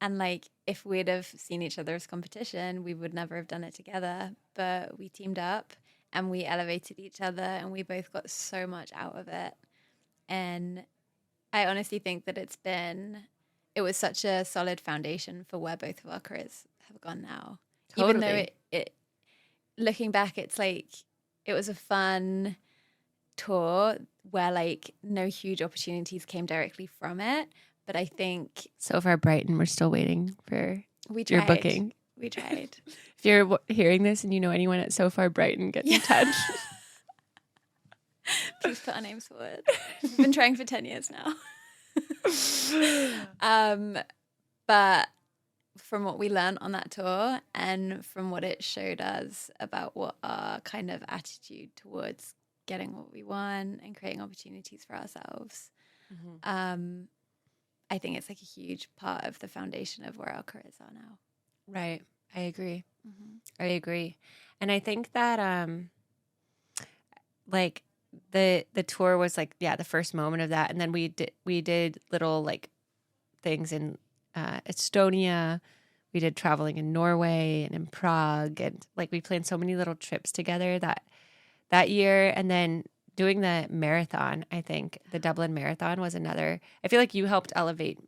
And like, if we'd have seen each other as competition, we would never have done it together. But we teamed up and we elevated each other and we both got so much out of it. And I honestly think that it was such a solid foundation for where both of our careers have gone now. Totally. Even though it looking back, it's like, it was a fun tour where like no huge opportunities came directly from it. But I think So far, Brighton, we're still waiting for we your tried. booking. We tried. If you're hearing this and you know anyone at So Far Brighton, get in touch. Please put our names forward. We've been trying for 10 years now. But from what we learned on that tour and from what it showed us about what our kind of attitude towards getting what we want and creating opportunities for ourselves, I think it's like a huge part of the foundation of where our careers are now. Right. I agree. I agree. And I think that like the tour was like, yeah, the first moment of that. And then we did little like things in Estonia. We did traveling in Norway and in Prague, and like we planned so many little trips together that year. And then doing the marathon, I think the Dublin Marathon was another. I feel like you helped elevate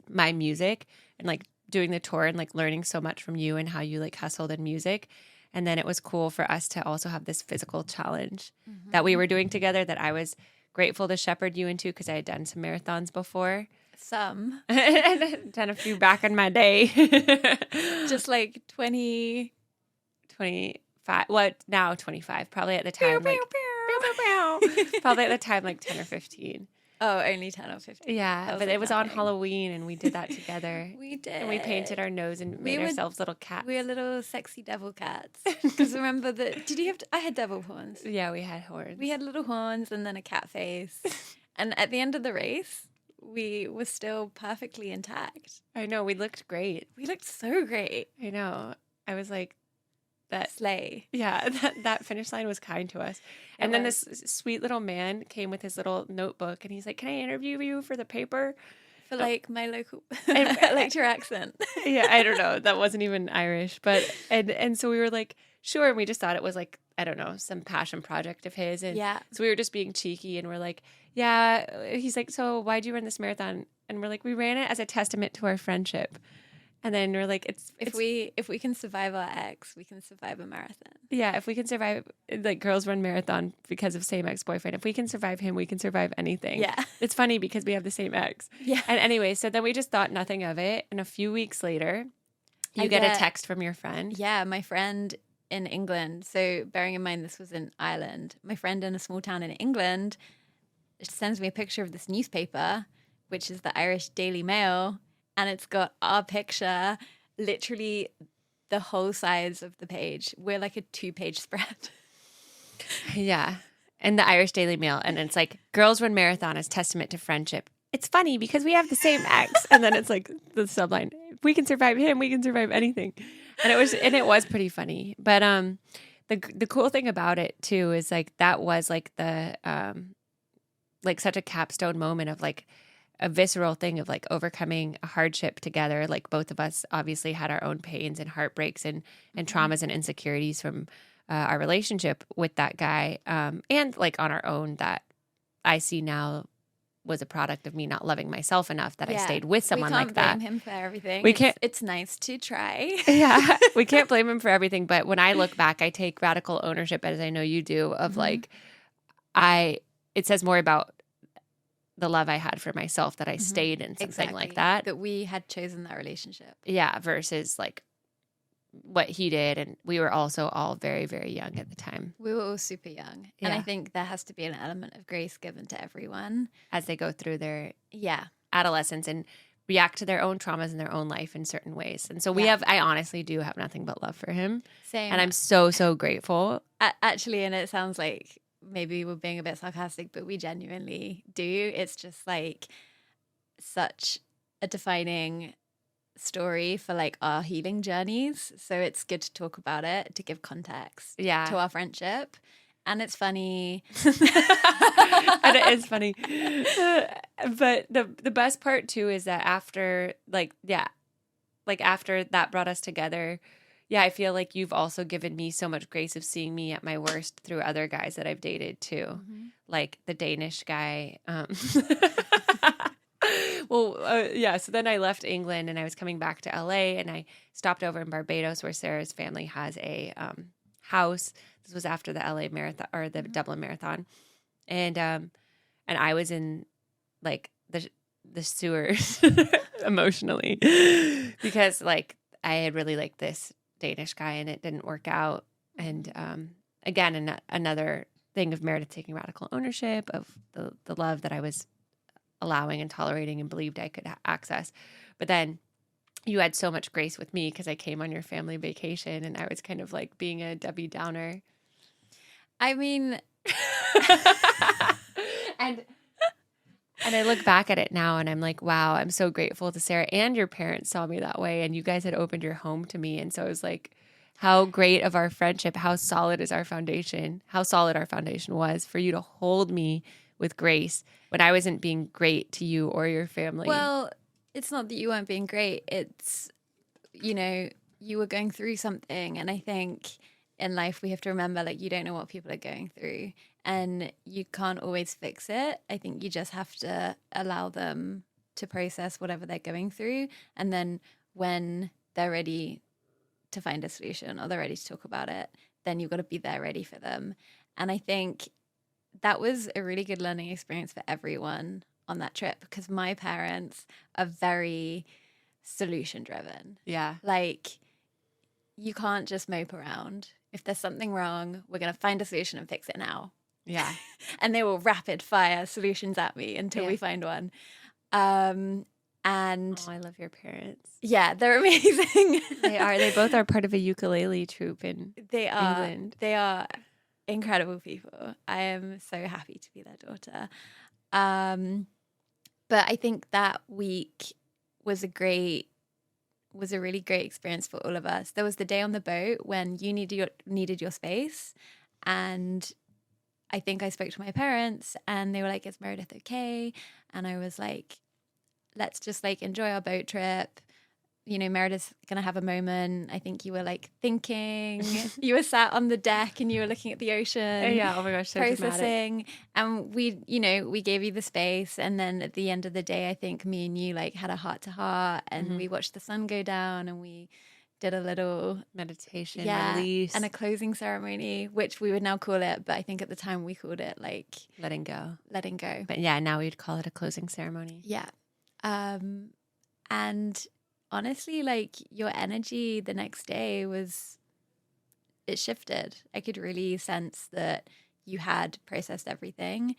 my music and like doing the tour and like learning so much from you and how you like hustled in music. And then it was cool for us to also have this physical challenge that we were doing together that I was grateful to shepherd you into because I had done some marathons before. Some. Done a few back in my day. Just like 20. 25. What? Now 25. Probably at the time. Like, probably at the time like 10 or 15. Oh, only 10 or 15. Yeah, but like it was on nothing. Halloween and we did that together. We did. And we painted our nose and made ourselves little cats. We were little sexy devil cats. Because remember that, I had devil horns. Yeah, we had horns. We had little horns and then a cat face. And at the end of the race, we were still perfectly intact. I know, we looked great. We looked so great. I know. I was like, that slay. Yeah, that finish line was kind to us. And then this sweet little man came with his little notebook and he's like, "Can I interview you for the paper?" For like my local like your accent. Yeah, I don't know. That wasn't even Irish. But and so we were like, sure, and we just thought it was like, I don't know, some passion project of his. And so we were just being cheeky and we're like, yeah. He's like, "So why'd you run this marathon?" And we're like, "We ran it as a testament to our friendship." And then we're like, if we can survive our ex, we can survive a marathon. Yeah, if we can survive, like girls run marathon because of same ex-boyfriend. If we can survive him, we can survive anything. Yeah. It's funny because we have the same ex. Yeah. And anyway, so then we just thought nothing of it. And a few weeks later, you get a text from your friend. Yeah, my friend in England. So bearing in mind this was in Ireland, my friend in a small town in England sends me a picture of this newspaper, which is the Irish Daily Mail. And it's got our picture, literally the whole size of the page. We're like a 2-page spread. Yeah. And the Irish Daily Mail. And it's like, girls run marathon as testament to friendship. It's funny because we have the same ex. And then it's like the subline, if we can survive him, we can survive anything. And it was pretty funny. But the cool thing about it too is like that was like the like such a capstone moment of like a visceral thing of like overcoming a hardship together. Like both of us obviously had our own pains and heartbreaks and traumas and insecurities from our relationship with that guy. And like on our own that I see now was a product of me not loving myself enough that I stayed with someone like that. We can't blame him for everything. We can't. It's nice to try. Yeah, we can't blame him for everything. But when I look back, I take radical ownership, as I know you do, of like, it says more about the love I had for myself that I stayed in something like that. That we had chosen that relationship. Yeah, versus like what he did. And we were also all very, very young at the time. We were all super young. Yeah. And I think there has to be an element of grace given to everyone. As they go through their... Yeah. adolescents and react to their own traumas in their own life in certain ways. And so I honestly do have nothing but love for him. Same. And I'm so, so grateful. Actually, and it sounds like maybe we're being a bit sarcastic, but we genuinely do. It's just like such a defining story for like our healing journeys. So it's good to talk about it, to give context to our friendship. And it's funny. And it is funny. But the best part too is that after after that brought us together, I feel like you've also given me so much grace of seeing me at my worst through other guys that I've dated too. Mm-hmm. Like the Danish guy. So then I left England and I was coming back to LA and I stopped over in Barbados where Sarah's family has a house. This was after the LA Marathon or the Dublin Marathon. And I was in like the sewers emotionally because like I had really liked this Danish guy and it didn't work out. And again, another thing of Meredith taking radical ownership of the love that I was allowing and tolerating and believed I could access. But then you had so much grace with me because I came on your family vacation and I was kind of like being a Debbie Downer. I mean, and I look back at it now and I'm like, wow, I'm so grateful to Sarah and your parents saw me that way. And you guys had opened your home to me. And so I was like, how great of our friendship, how solid is our foundation, how solid our foundation was for you to hold me with grace when I wasn't being great to you or your family. Well, it's not that you weren't being great. It's, you were going through something. And I think in life, we have to remember, like, you don't know what people are going through and you can't always fix it. I think you just have to allow them to process whatever they're going through. And then when they're ready to find a solution or they're ready to talk about it, then you've got to be there ready for them. And I think that was a really good learning experience for everyone on that trip because my parents are very solution driven. Yeah. Like, you can't just mope around. If there's something wrong, we're going to find a solution and fix it now. Yeah. And they will rapid fire solutions at me until we find one. And I love your parents. Yeah, they're amazing. They are. They both are part of a ukulele troupe in England. They are incredible people. I am so happy to be their daughter. But I think that week was a really great experience for all of us. There was the day on the boat when you needed your space, and I think I spoke to my parents and they were like, "Is Meredith okay?" And I was like, "Let's just like enjoy our boat trip. Meredith's gonna have a moment." I think you were like thinking. You were sat on the deck and you were looking at the ocean. Yeah. Oh my gosh, so processing. dramatic. And we gave you the space. And then at the end of the day, I think me and you like had a heart to heart, and we watched the sun go down, and we did a little meditation, release, and a closing ceremony, which we would now call it. But I think at the time we called it like letting go. But yeah, now we'd call it a closing ceremony. Yeah. And honestly, like, your energy the next day it shifted. I could really sense that you had processed everything.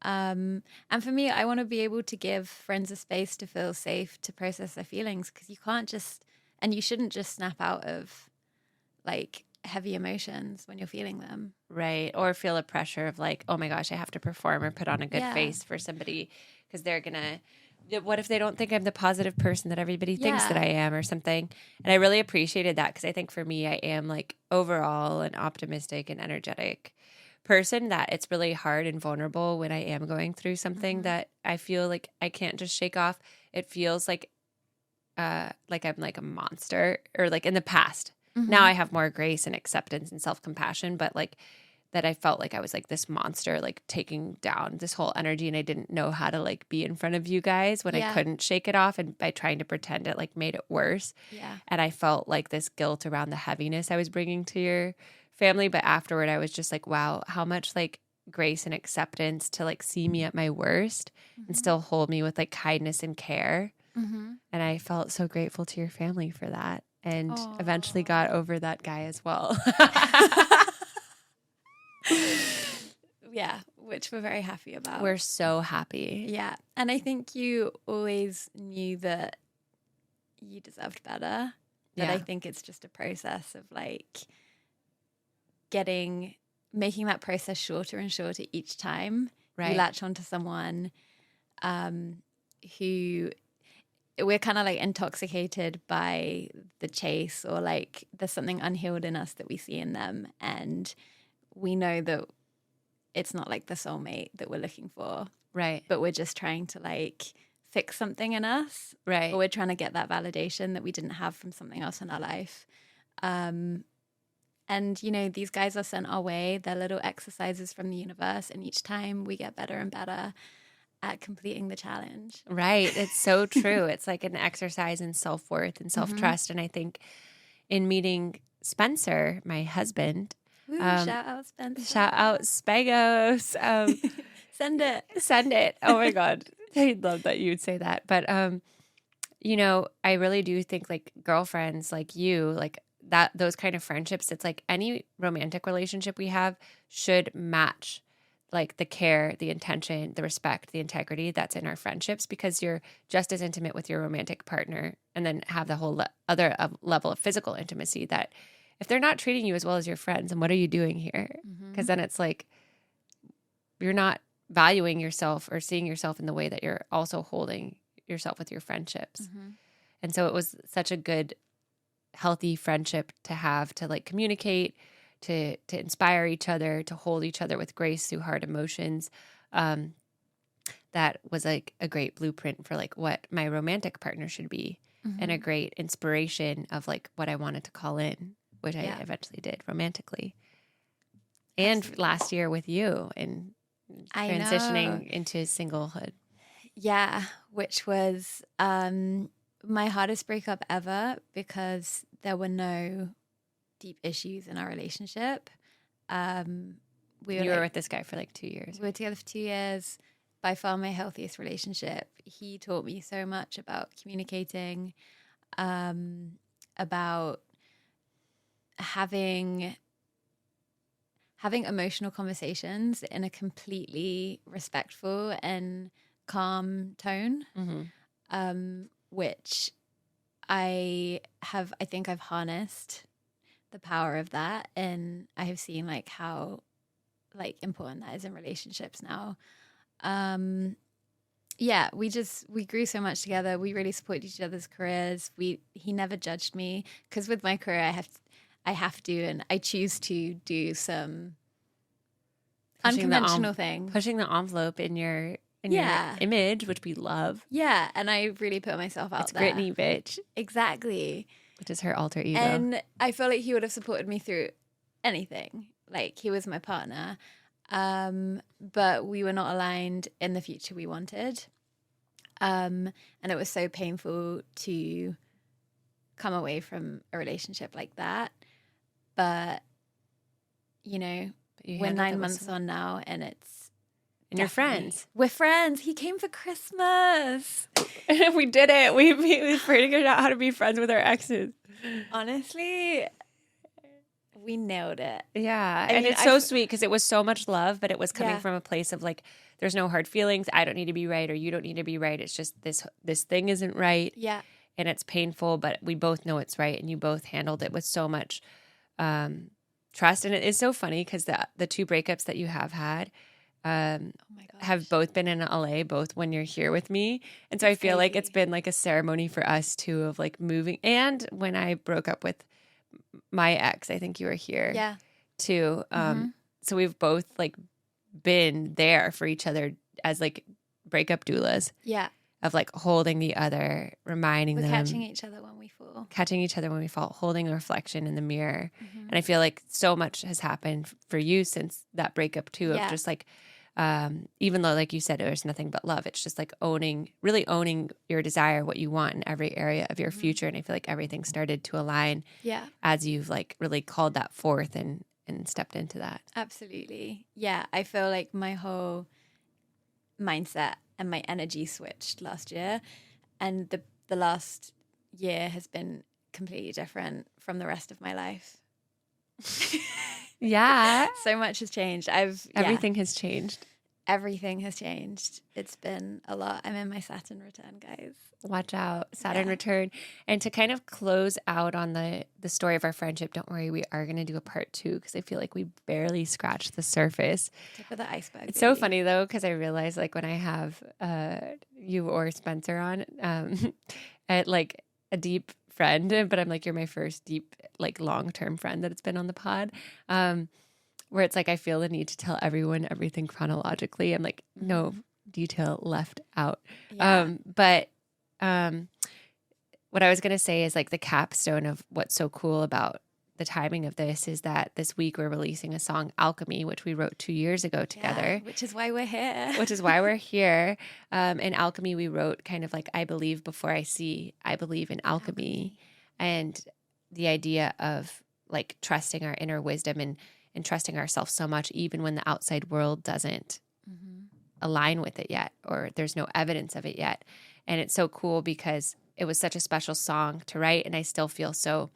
And for me, I want to be able to give friends a space to feel safe to process their feelings, because you can't just, and you shouldn't just snap out of like heavy emotions when you're feeling them. Right. Or feel a pressure of like, oh my gosh, I have to perform or put on a good face for somebody because they're going to, what if they don't think I'm the positive person that everybody thinks that I am or something? And I really appreciated that because I think for me, I am like overall an optimistic and energetic person that it's really hard and vulnerable when I am going through something that I feel like I can't just shake off. It feels like I'm like a monster, or like in the past. Now I have more grace and acceptance and self-compassion, but like that I felt like I was like this monster, like taking down this whole energy, and I didn't know how to like be in front of you guys when I couldn't shake it off, and by trying to pretend it like made it worse. Yeah. And I felt like this guilt around the heaviness I was bringing to your family, but afterward I was just like, wow, how much like grace and acceptance to like see me at my worst and still hold me with like kindness and care. And I felt so grateful to your family for that, and eventually got over that guy as well. Yeah, which we're very happy about. We're so happy. Yeah. And I think you always knew that you deserved better. But I think it's just a process of like making that process shorter and shorter each time. Right. You latch onto someone who we're kind of like intoxicated by the chase, or like there's something unhealed in us that we see in them. And we know that it's not like the soulmate that we're looking for. Right. But we're just trying to like fix something in us. Right. Or we're trying to get that validation that we didn't have from something else in our life. And, you know, these guys are sent our way. They're little exercises from the universe. And each time we get better and better at completing the challenge. Right. It's so true. It's like an exercise in self-worth and self-trust. And I think in meeting Spencer, my husband, Ooh, shout out Spencer. Shout out Spagos. Send it. Send it. Oh my God. I love that you would say that. But, you know, I really do think like girlfriends like you, like that, those kind of friendships, it's like any romantic relationship we have should match like the care, the intention, the respect, the integrity that's in our friendships, because you're just as intimate with your romantic partner, and then have the whole other level of physical intimacy that if they're not treating you as well as your friends, then what are you doing here? Because then it's like you're not valuing yourself or seeing yourself in the way that you're also holding yourself with your friendships. And so it was such a good, healthy friendship to have, to like communicate, to inspire each other, to hold each other with grace through hard emotions. That was like a great blueprint for like what my romantic partner should be, and a great inspiration of like what I wanted to call in, which I eventually did romantically. And last year with you and transitioning into singlehood. Yeah, which was my hardest breakup ever, because there were no deep issues in our relationship. You were with this guy for like 2 years. We were together for 2 years. By far my healthiest relationship. He taught me so much about communicating, about having emotional conversations in a completely respectful and calm tone, which I think I've harnessed the power of that, and I have seen like how like important that is in relationships now. We grew so much together. We really supported each other's careers. He never judged me, because with my career I have to and I choose to do some unconventional things. Pushing the envelope in your image, which we love. Yeah, and I really put myself out there. It's Gritney, bitch. Exactly. Which is her alter ego. And I feel like he would have supported me through anything. Like, he was my partner. But we were not aligned in the future we wanted. And it was so painful to come away from a relationship like that. But, you know, we're 9 months on now, and it's... And you're friends. We're friends. He came for Christmas. We did it. We figured out how to be friends with our exes. Honestly, we nailed it. Yeah. And it's so sweet, because it was so much love, but it was coming from a place of like, there's no hard feelings. I don't need to be right, or you don't need to be right. It's just this thing isn't right. Yeah. And it's painful, but we both know it's right. And you both handled it with so much trust. And it is so funny, because the two breakups that you have had have both been in LA, both when you're here with me. And so I feel like it's been like a ceremony for us too, of like moving. And when I broke up with my ex, I think you were here too. So we've both like been there for each other as like breakup doulas. Yeah. Of like holding the other, reminding them. Catching each other when we fall. Catching each other when we fall, holding a reflection in the mirror. And I feel like so much has happened for you since that breakup too, of just like, even though like you said, there's nothing but love, it's just like really owning your desire, what you want in every area of your future. And I feel like everything started to align as you've like really called that forth and stepped into that. Absolutely. Yeah. I feel like my whole mindset and my energy switched last year, and the last year has been completely different from the rest of my life. Yeah. So much has changed. Everything has changed. everything has changed. It's been a lot. I'm in my Saturn return, guys. Watch out, Saturn return. And to kind of close out on the story of our friendship, don't worry, we are going to do a part 2 because I feel like we barely scratched the surface. Tip of the iceberg. It's so funny though, because I realize like when I have you or Spencer on, at like a deep friend, but I'm like, you're my first deep, like long-term friend that it's been on the pod. Where it's like I feel the need to tell everyone everything chronologically. I'm like, no detail left out. Yeah. But what I was going to say is like the capstone of what's so cool about the timing of this is that this week we're releasing a song, Alchemy, which we wrote 2 years ago together. Which is why we're here. Which is why we're here. In Alchemy, we wrote kind of like, I believe before I see, I believe in alchemy. And the idea of like trusting our inner wisdom and trusting ourselves so much, even when the outside world doesn't align with it yet, or there's no evidence of it yet. And it's so cool because it was such a special song to write. And I still feel so,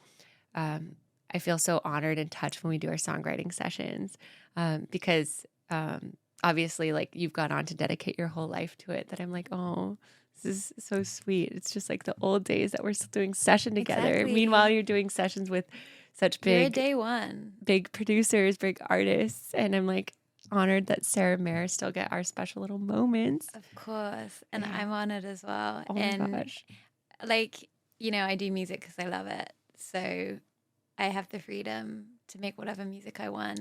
I feel so honored and touched when we do our songwriting sessions, because obviously like you've gone on to dedicate your whole life to it, that I'm like, oh, this is so sweet. It's just like the old days that we're still doing session together. Exactly. Meanwhile, you're doing sessions with such big, day one, big producers, big artists. And I'm like honored that Sarah and Mara still get our special little moments. Of course. And I'm honored as well. Oh my gosh. Like, you know, I do music because I love it. So I have the freedom to make whatever music I want.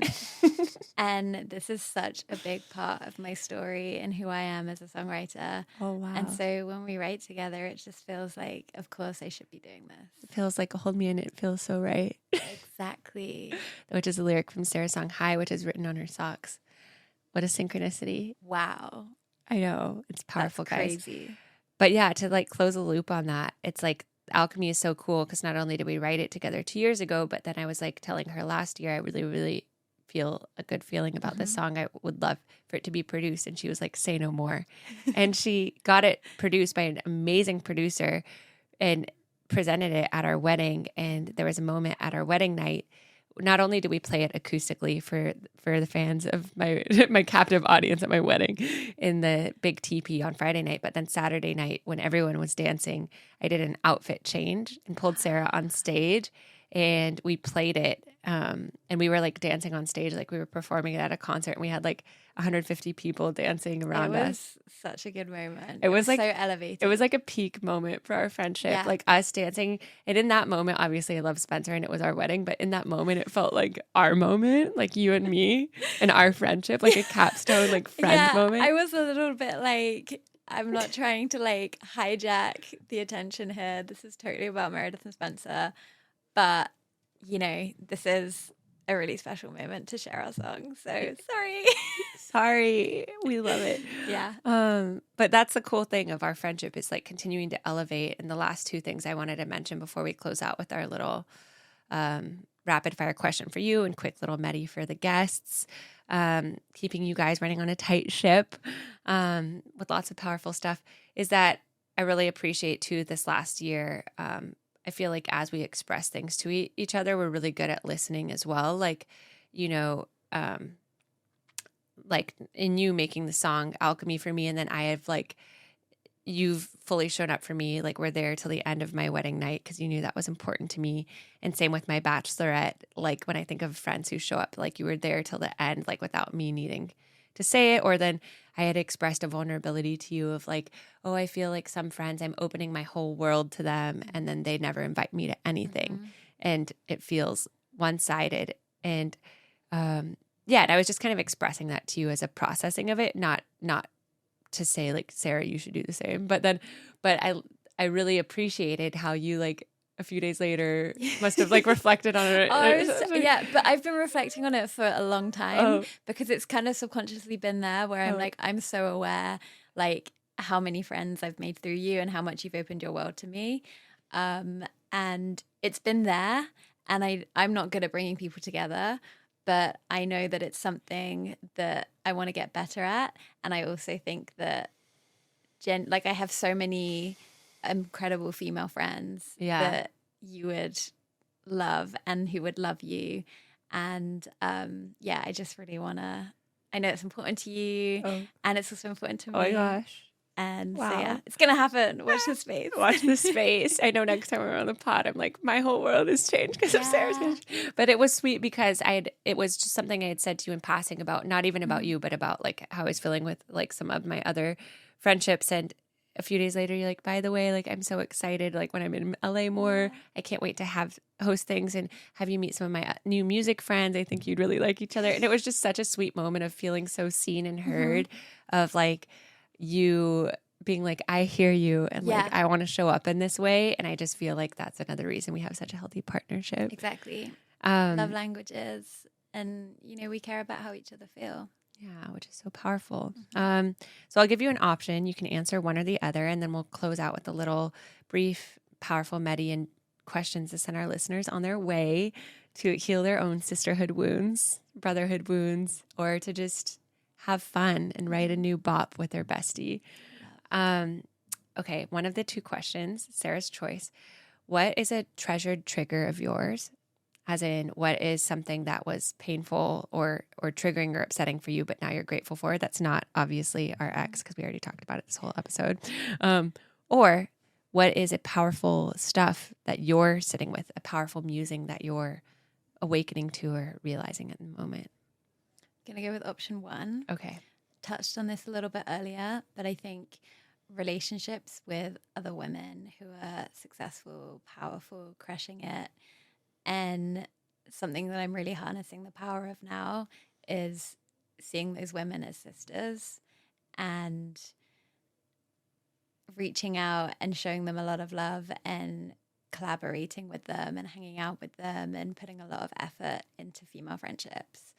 And this is such a big part of my story and who I am as a songwriter. Oh, wow. And so when we write together, it just feels like, of course, I should be doing this. It feels like a hold me and it feels so right. Exactly. Which is a lyric from Sarah's song High, which is written on her socks. What a synchronicity. Wow. I know. It's powerful, That's guys. crazy. But yeah, to like close a loop on that, it's like Alchemy is so cool because not only did we write it together 2 years ago, but then I was like telling her last year, I really, really feel a good feeling about this song. I would love for it to be produced. And she was like, say no more. And she got it produced by an amazing producer and presented it at our wedding. And there was a moment at our wedding night. Not only did we play it acoustically for the fans of my captive audience at my wedding in the big teepee on Friday night, but then Saturday night when everyone was dancing, I did an outfit change and pulled Sarah on stage and we played it. And we were like dancing on stage like we were performing it at a concert, and we had like 150 people dancing around us. It was such a good moment. It was like so elevated. It was like a peak moment for our friendship, like us dancing. And in that moment, obviously I love Spencer and it was our wedding, but in that moment it felt like our moment, like you and me and our friendship, like a capstone, like friend moment. I was a little bit like, I'm not trying to like hijack the attention here. This is totally about Meredith and Spencer. But, you know, this is a really special moment to share our song. So sorry. Sorry. We love it. Yeah. But that's the cool thing of our friendship is like continuing to elevate. And the last two things I wanted to mention before we close out with our little rapid fire question for you and quick little Medi for the guests. Keeping you guys running on a tight ship with lots of powerful stuff is that I really appreciate too this last year. I feel like as we express things to each other, we're really good at listening as well. Like, you know, like in you making the song Alchemy for me, and then I have like, you've fully shown up for me. Like we're there till the end of my wedding night because you knew that was important to me. And same with my bachelorette. Like when I think of friends who show up, like you were there till the end, like without me needing to say it. Or then I had expressed a vulnerability to you of like, oh, I feel like some friends, I'm opening my whole world to them and then they never invite me to anything. And it feels one-sided. And yeah, and I was just kind of expressing that to you as a processing of it, not to say like, Sarah, you should do the same. But I really appreciated how you like a few days later must have like reflected on it. Yeah, but I've been reflecting on it for a long time because it's kind of subconsciously been there where I'm like, I'm so aware like how many friends I've made through you and how much you've opened your world to me. And it's been there, and I'm not good at bringing people together, but I know that it's something that I want to get better at. And I also think that like I have so many incredible female friends that you would love and who would love you. And I just really want to I know it's important to you, and it's also important to me. Oh my gosh. And Wow. so, yeah, it's going to happen. Watch this space. Watch this space. I know next time we're on the pod, I'm like, my whole world has changed because of Sarah's message. But it was sweet because it was just something I had said to you in passing about, not even about you, but about like how I was feeling with like some of my other friendships. And a few days later, you're like, by the way, like, I'm so excited. Like when I'm in LA more, I can't wait to host things and have you meet some of my new music friends. I think you'd really like each other. And it was just such a sweet moment of feeling so seen and heard, of like you being like, I hear you, and like, I want to show up in this way. And I just feel like that's another reason we have such a healthy partnership. Exactly. Love languages. And, we care about how each other feel. Yeah, which is so powerful. So I'll give you an option. You can answer one or the other, and then we'll close out with a little brief, powerful Median questions to send our listeners on their way to heal their own sisterhood wounds, brotherhood wounds, or to just have fun and write a new bop with their bestie. Okay, one of the two questions, Sarah's choice. What is a treasured trigger of yours? As in, what is something that was painful or triggering or upsetting for you, but now you're grateful for? That's not obviously our ex, because we already talked about it this whole episode. Or what is a powerful stuff that you're sitting with, a powerful musing that you're awakening to or realizing at the moment? I'm going to go with option one. Okay. Touched on this a little bit earlier, but I think relationships with other women who are successful, powerful, crushing it. And something that I'm really harnessing the power of now is seeing those women as sisters and reaching out and showing them a lot of love and collaborating with them and hanging out with them and putting a lot of effort into female friendships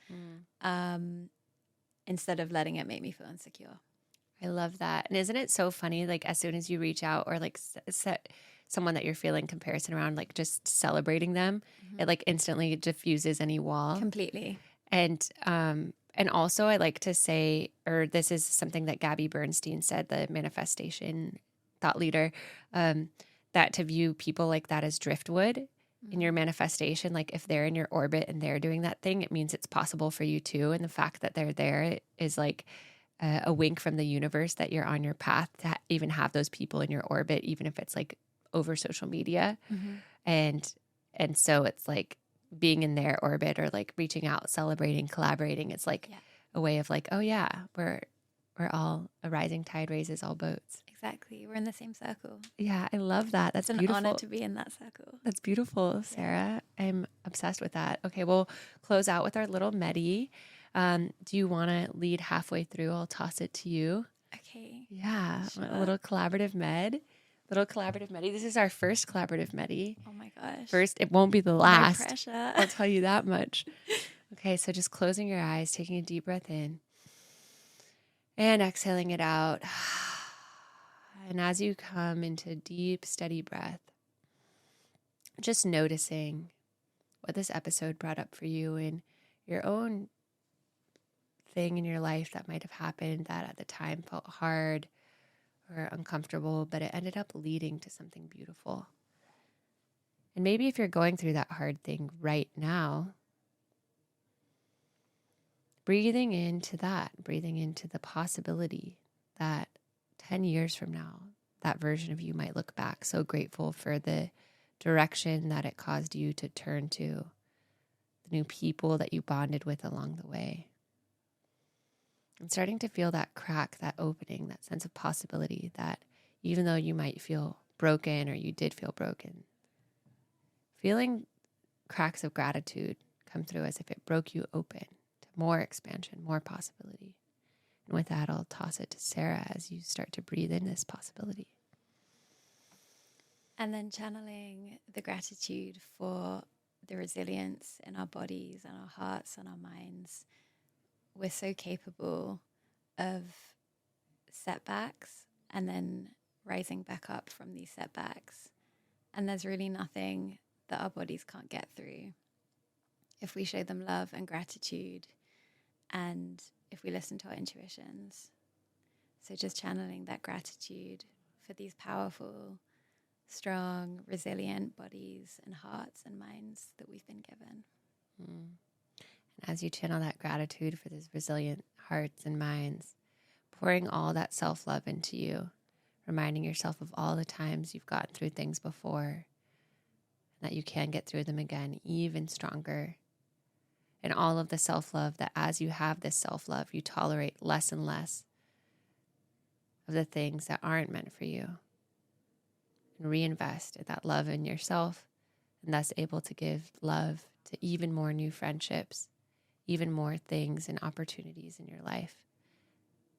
instead of letting it make me feel insecure. I love that. And isn't it so funny? Like as soon as you reach out or like set someone that you're feeling comparison around, like just celebrating them, it like instantly diffuses any wall. Completely. And also I like to say, or this is something that Gabby Bernstein said, the manifestation thought leader, that to view people like that as driftwood in your manifestation, like if they're in your orbit and they're doing that thing, it means it's possible for you too. And the fact that they're there is like a wink from the universe that you're on your path to even have those people in your orbit, even if it's like over social media. And so it's like being in their orbit or like reaching out, celebrating, collaborating. It's like a way of like, oh yeah, we're all, a rising tide raises all boats. Exactly. We're in the same circle. Yeah, I love that. That's beautiful. It's an honor to be in that circle. That's beautiful, Sarah. Yeah. I'm obsessed with that. Okay, we'll close out with our little Medi. Do you want to lead halfway through? I'll toss it to you. Okay. Yeah, sure. A little collaborative med. Little collaborative Medi. This is our first collaborative Medi. Oh my gosh. First, it won't be the last. No pressure. I'll tell you that much. Okay, so just closing your eyes, taking a deep breath in, and exhaling it out. And as you come into deep, steady breath, just noticing what this episode brought up for you in your own thing in your life that might have happened that at the time felt hard or uncomfortable, but it ended up leading to something beautiful. And maybe if you're going through that hard thing right now, breathing into that, breathing into the possibility that 10 years from now, that version of you might look back so grateful for the direction that it caused you to turn to, the new people that you bonded with along the way. And starting to feel that crack, that opening, that sense of possibility that even though you might feel broken or you did feel broken, feeling cracks of gratitude come through as if it broke you open to more expansion, more possibility. And with that, I'll toss it to Sarah as you start to breathe in this possibility. And then channeling the gratitude for the resilience in our bodies and our hearts and our minds. We're so capable of setbacks and then rising back up from these setbacks. And there's really nothing that our bodies can't get through if we show them love and gratitude and if we listen to our intuitions. So just channeling that gratitude for these powerful, strong, resilient bodies and hearts and minds that we've been given. And as you channel that gratitude for these resilient hearts and minds, pouring all that self-love into you, reminding yourself of all the times you've gotten through things before, that you can get through them again, even stronger. And all of the self-love that as you have this self-love, you tolerate less and less of the things that aren't meant for you. And reinvest that love in yourself, and thus able to give love to even more new friendships, even more things and opportunities in your life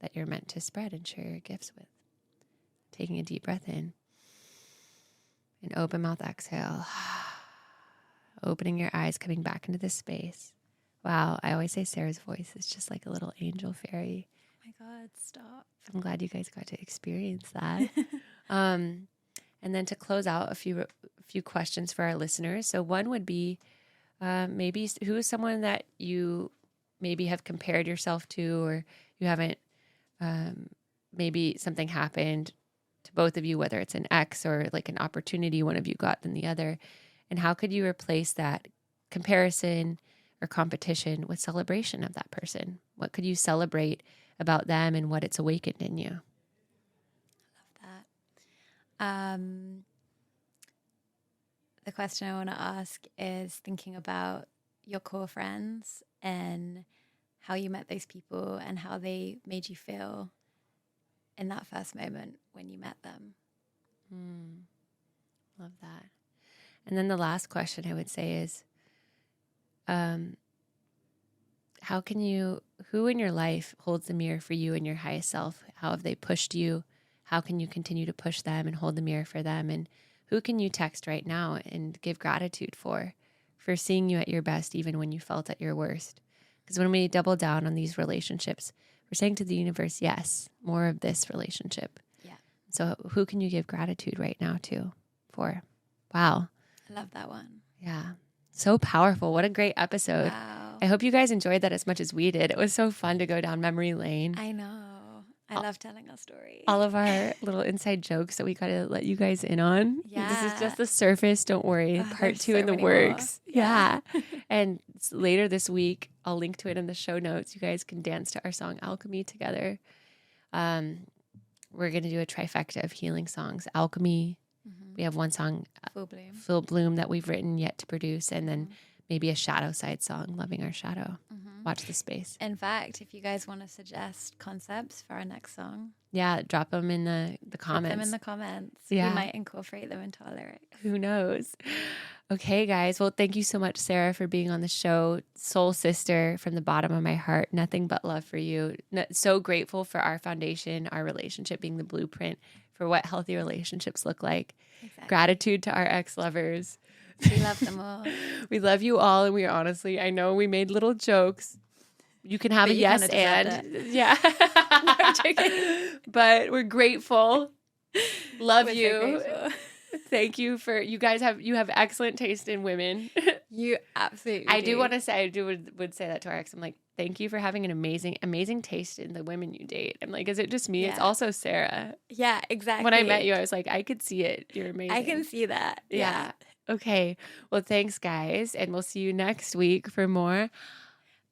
that you're meant to spread and share your gifts with. Taking a deep breath in. An open mouth exhale. Opening your eyes, coming back into this space. Wow, I always say Sarah's voice is just like a little angel fairy. Oh my God, stop. I'm glad you guys got to experience that. And then to close out, a few questions for our listeners. So one would be, maybe who is someone that you maybe have compared yourself to, or you haven't, maybe something happened to both of you, whether it's an ex or like an opportunity one of you got than the other. And how could you replace that comparison or competition with celebration of that person? What could you celebrate about them and what it's awakened in you? I love that. The question I want to ask is thinking about your core friends and how you met those people and how they made you feel in that first moment when you met them. Love that. And then the last question I would say is, who in your life holds the mirror for you and your highest self? How have they pushed you? How can you continue to push them and hold the mirror for them? And who can you text right now and give gratitude for seeing you at your best, even when you felt at your worst? Because when we double down on these relationships, we're saying to the universe, yes, more of this relationship. Yeah. So who can you give gratitude right now for? Wow. I love that one. Yeah. So powerful. What a great episode. Wow. I hope you guys enjoyed that as much as we did. It was so fun to go down memory lane. I know. I love telling our stories. All of our little inside jokes that we got to let you guys in on. Yeah. This is just the surface. Don't worry. Part 2 in the works. Yeah. And later this week, I'll link to it in the show notes. You guys can dance to our song Alchemy together. We're going to do a trifecta of healing songs. Alchemy. Mm-hmm. We have one song, Full Bloom, that we've written yet to produce. And then maybe a shadow side song, Loving Our Shadow. Mm-hmm. Watch the space. In fact, if you guys want to suggest concepts for our next song, drop them in the comments. Put them in the comments. Yeah. We might incorporate them into our lyrics. Who knows? Okay, guys. Well, thank you so much, Sarah, for being on the show. Soul sister from the bottom of my heart. Nothing but love for you. So grateful for our foundation, our relationship being the blueprint for what healthy relationships look like. Exactly. Gratitude to our ex-lovers. We love them all. We love you all. And we honestly, I know we made little jokes. You can have a yes and. Yeah. No, I'm joking. But we're grateful. Love you. So grateful. Thank you for, you guys have excellent taste in women. You absolutely I do want to say, would say that to our ex. I'm like, thank you for having an amazing taste in the women you date. I'm like, is it just me? Yeah. It's also Sarah. Yeah, exactly. When I met you, I was like, I could see it. You're amazing. I can see that. Yeah. Okay. Well, thanks, guys. And we'll see you next week for more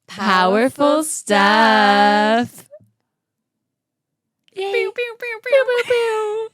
powerful stuff. Yay. Pew, pew, pew, pew, pew, pew.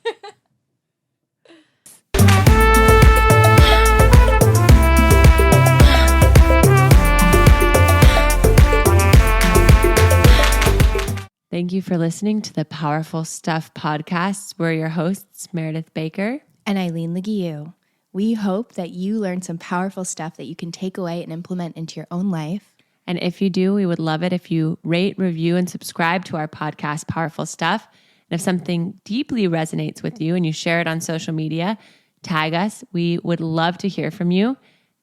Thank you for listening to the Powerful Stuff podcast. We're your hosts, Meredith Baker and Eileen Leguiu. We hope that you learned some powerful stuff that you can take away and implement into your own life. And if you do, we would love it if you rate, review, and subscribe to our podcast, Powerful Stuff. And if something deeply resonates with you and you share it on social media, tag us. We would love to hear from you.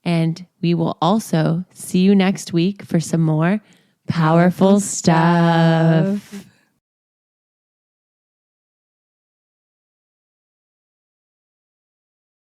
And we will also see you next week for some more powerful stuff.